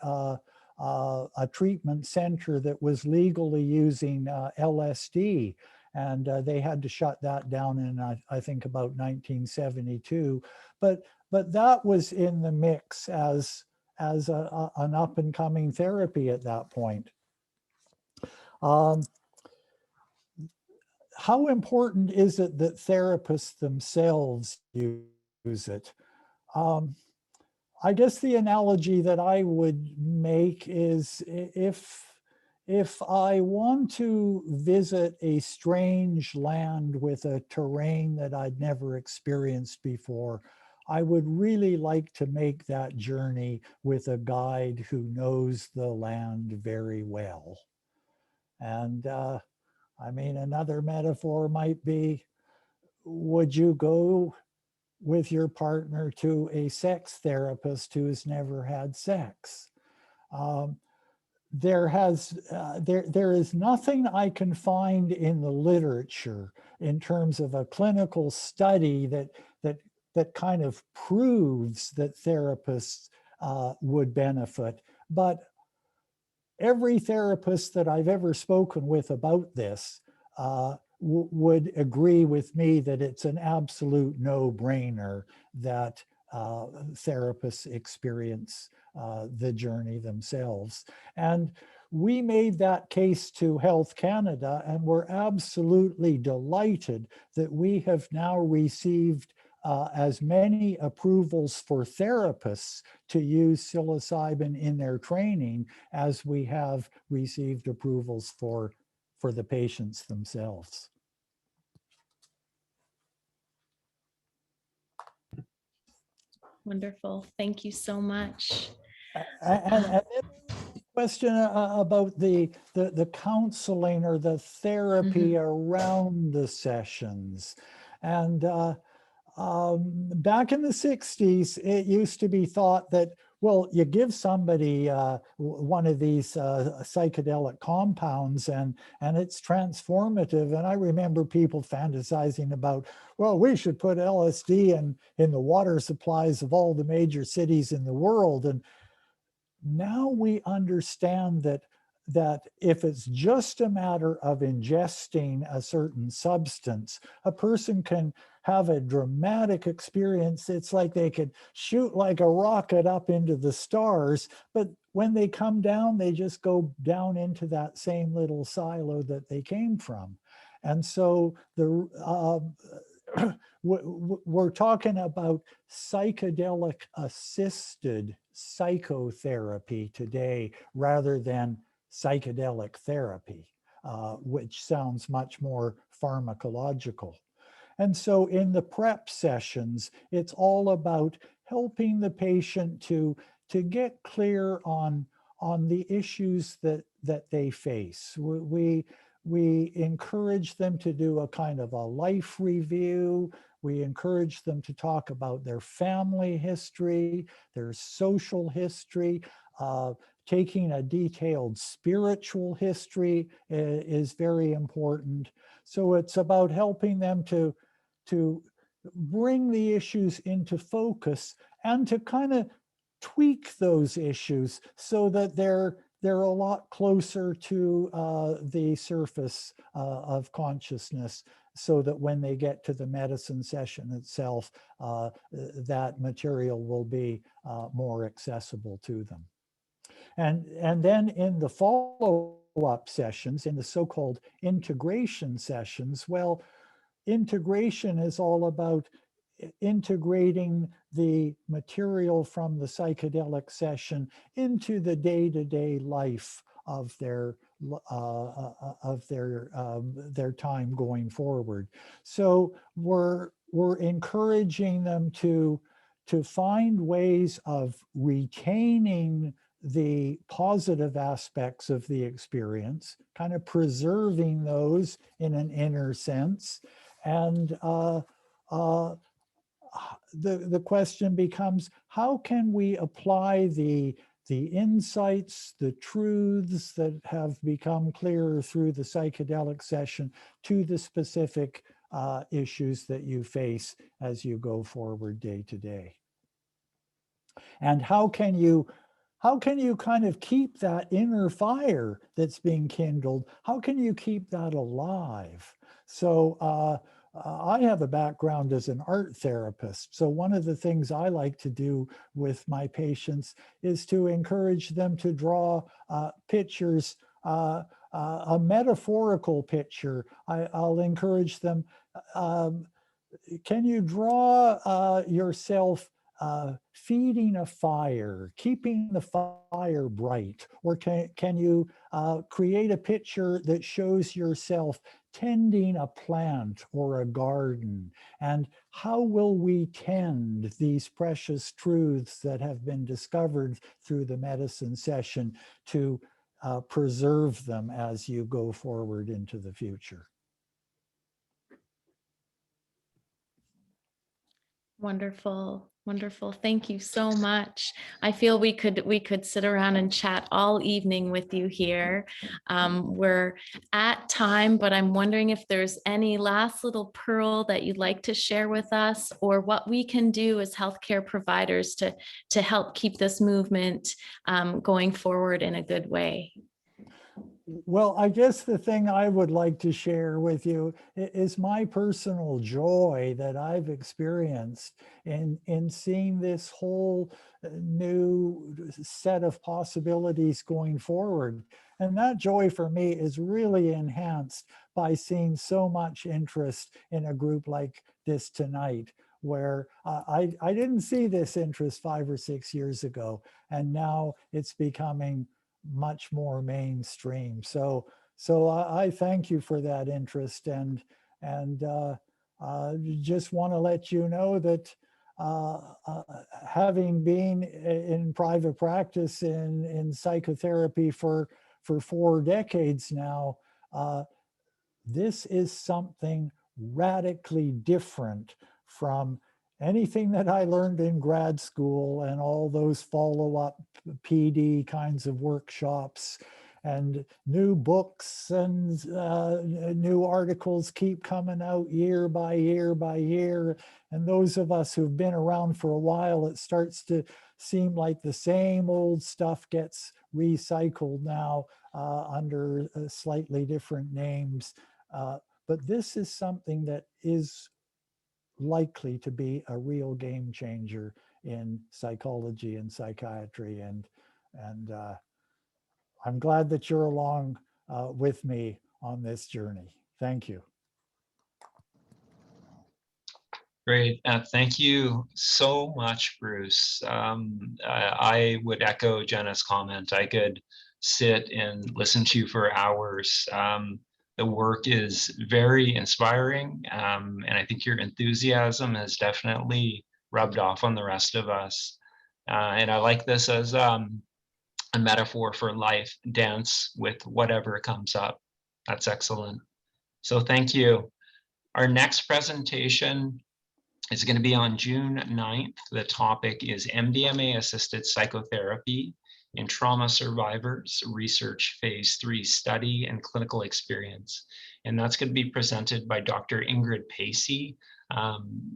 treatment center that was legally using LSD. And they had to shut that down in, I think, about 1972. But that was in the mix as an up and coming therapy at that point. How important is it that therapists themselves use it? I guess the analogy that I would make is if I want to visit a strange land with a terrain that I'd never experienced before, I would really like to make that journey with a guide who knows the land very well. And I mean, another metaphor might be, would you go with your partner to a sex therapist who has never had sex? There is nothing I can find in the literature in terms of a clinical study that kind of proves that therapists would benefit. But every therapist that I've ever spoken with about this would agree with me that it's an absolute no-brainer that therapists experience the journey themselves. And we made that case to Health Canada, and we're absolutely delighted that we have now received as many approvals for therapists to use psilocybin in their training as we have received approvals for the patients themselves. Wonderful. Thank you so much. And then question about the counseling or the therapy around the sessions. And back in the 60s, it used to be thought that, well, you give somebody one of these psychedelic compounds and it's transformative. And I remember people fantasizing about, well, we should put LSD in the water supplies of all the major cities in the world. And now we understand that if it's just a matter of ingesting a certain substance, a person can have a dramatic experience. It's like they could shoot like a rocket up into the stars, but when they come down, they just go down into that same little silo that they came from. And so we're talking about psychedelic assisted psychotherapy today rather than psychedelic therapy, which sounds much more pharmacological. And so in the prep sessions, it's all about helping the patient to get clear on the issues that they face. We encourage them to do a kind of a life review. We encourage them to talk about their family history, their social history. Taking a detailed spiritual history is very important. So it's about helping them to bring the issues into focus and to kind of tweak those issues so that they're a lot closer to the surface of consciousness, so that when they get to the medicine session itself, that material will be more accessible to them. And then in the follow-up sessions, in the so-called integration sessions, well, integration is all about integrating the material from the psychedelic session into the day-to-day life of their time going forward. So we're encouraging them to find ways of retaining the positive aspects of the experience, kind of preserving those in an inner sense. And the question becomes, how can we apply the insights, the truths that have become clearer through the psychedelic session to the specific issues that you face as you go forward day to day? And how can you kind of keep that inner fire that's being kindled? How can you keep that alive? So I have a background as an art therapist. So one of the things I like to do with my patients is to encourage them to draw pictures, a metaphorical picture. I'll encourage them, can you draw yourself feeding a fire, keeping the fire bright? Or can you create a picture that shows yourself tending a plant or a garden? And how will we tend these precious truths that have been discovered through the medicine session to preserve them as you go forward into the future? Wonderful, wonderful. Thank you so much. I feel we could sit around and chat all evening with you here. We're at time, but I'm wondering if there's any last little pearl that you'd like to share with us, or what we can do as healthcare providers to help keep this movement going forward in a good way. Well, I guess the thing I would like to share with you is my personal joy that I've experienced in seeing this whole new set of possibilities going forward. And that joy for me is really enhanced by seeing so much interest in a group like this tonight, where I didn't see this interest 5 or 6 years ago, and now it's becoming much more mainstream. So I thank you for that interest, and just want to let you know that having been in private practice in psychotherapy for 4 decades now, this is something radically different from anything that I learned in grad school and all those follow-up PD kinds of workshops, and new books and new articles keep coming out year by year by year. And those of us who've been around for a while, it starts to seem like the same old stuff gets recycled now under slightly different names. But this is something that is likely to be a real game changer in psychology and psychiatry, and I'm glad that you're along with me on this journey. Thank you. Great. Thank you so much, Bruce. I would echo Jenna's comment. I could sit and listen to you for hours. The work is very inspiring, and I think your enthusiasm has definitely rubbed off on the rest of us. And I like this as a metaphor for life. Dance with whatever comes up. That's excellent. So thank you. Our next presentation is going to be on June 9th. The topic is MDMA-assisted psychotherapy in trauma survivors, research phase 3 study and clinical experience. And that's going to be presented by Dr. Ingrid Pacey.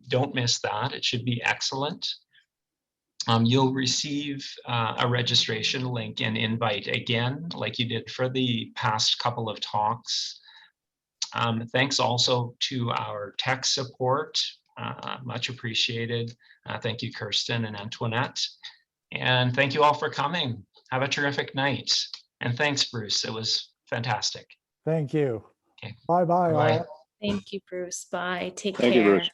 Don't miss that. It should be excellent. You'll receive a registration link and invite again, like you did for the past couple of talks. Thanks also to our tech support. Much appreciated. Thank you, Kirsten and Antoinette. And thank you all for coming. Have a terrific night. And thanks, Bruce. It was fantastic. Thank you. Okay. Bye-bye. Bye-bye. all. Thank you, Bruce. Bye. Take care. Thank you, Bruce.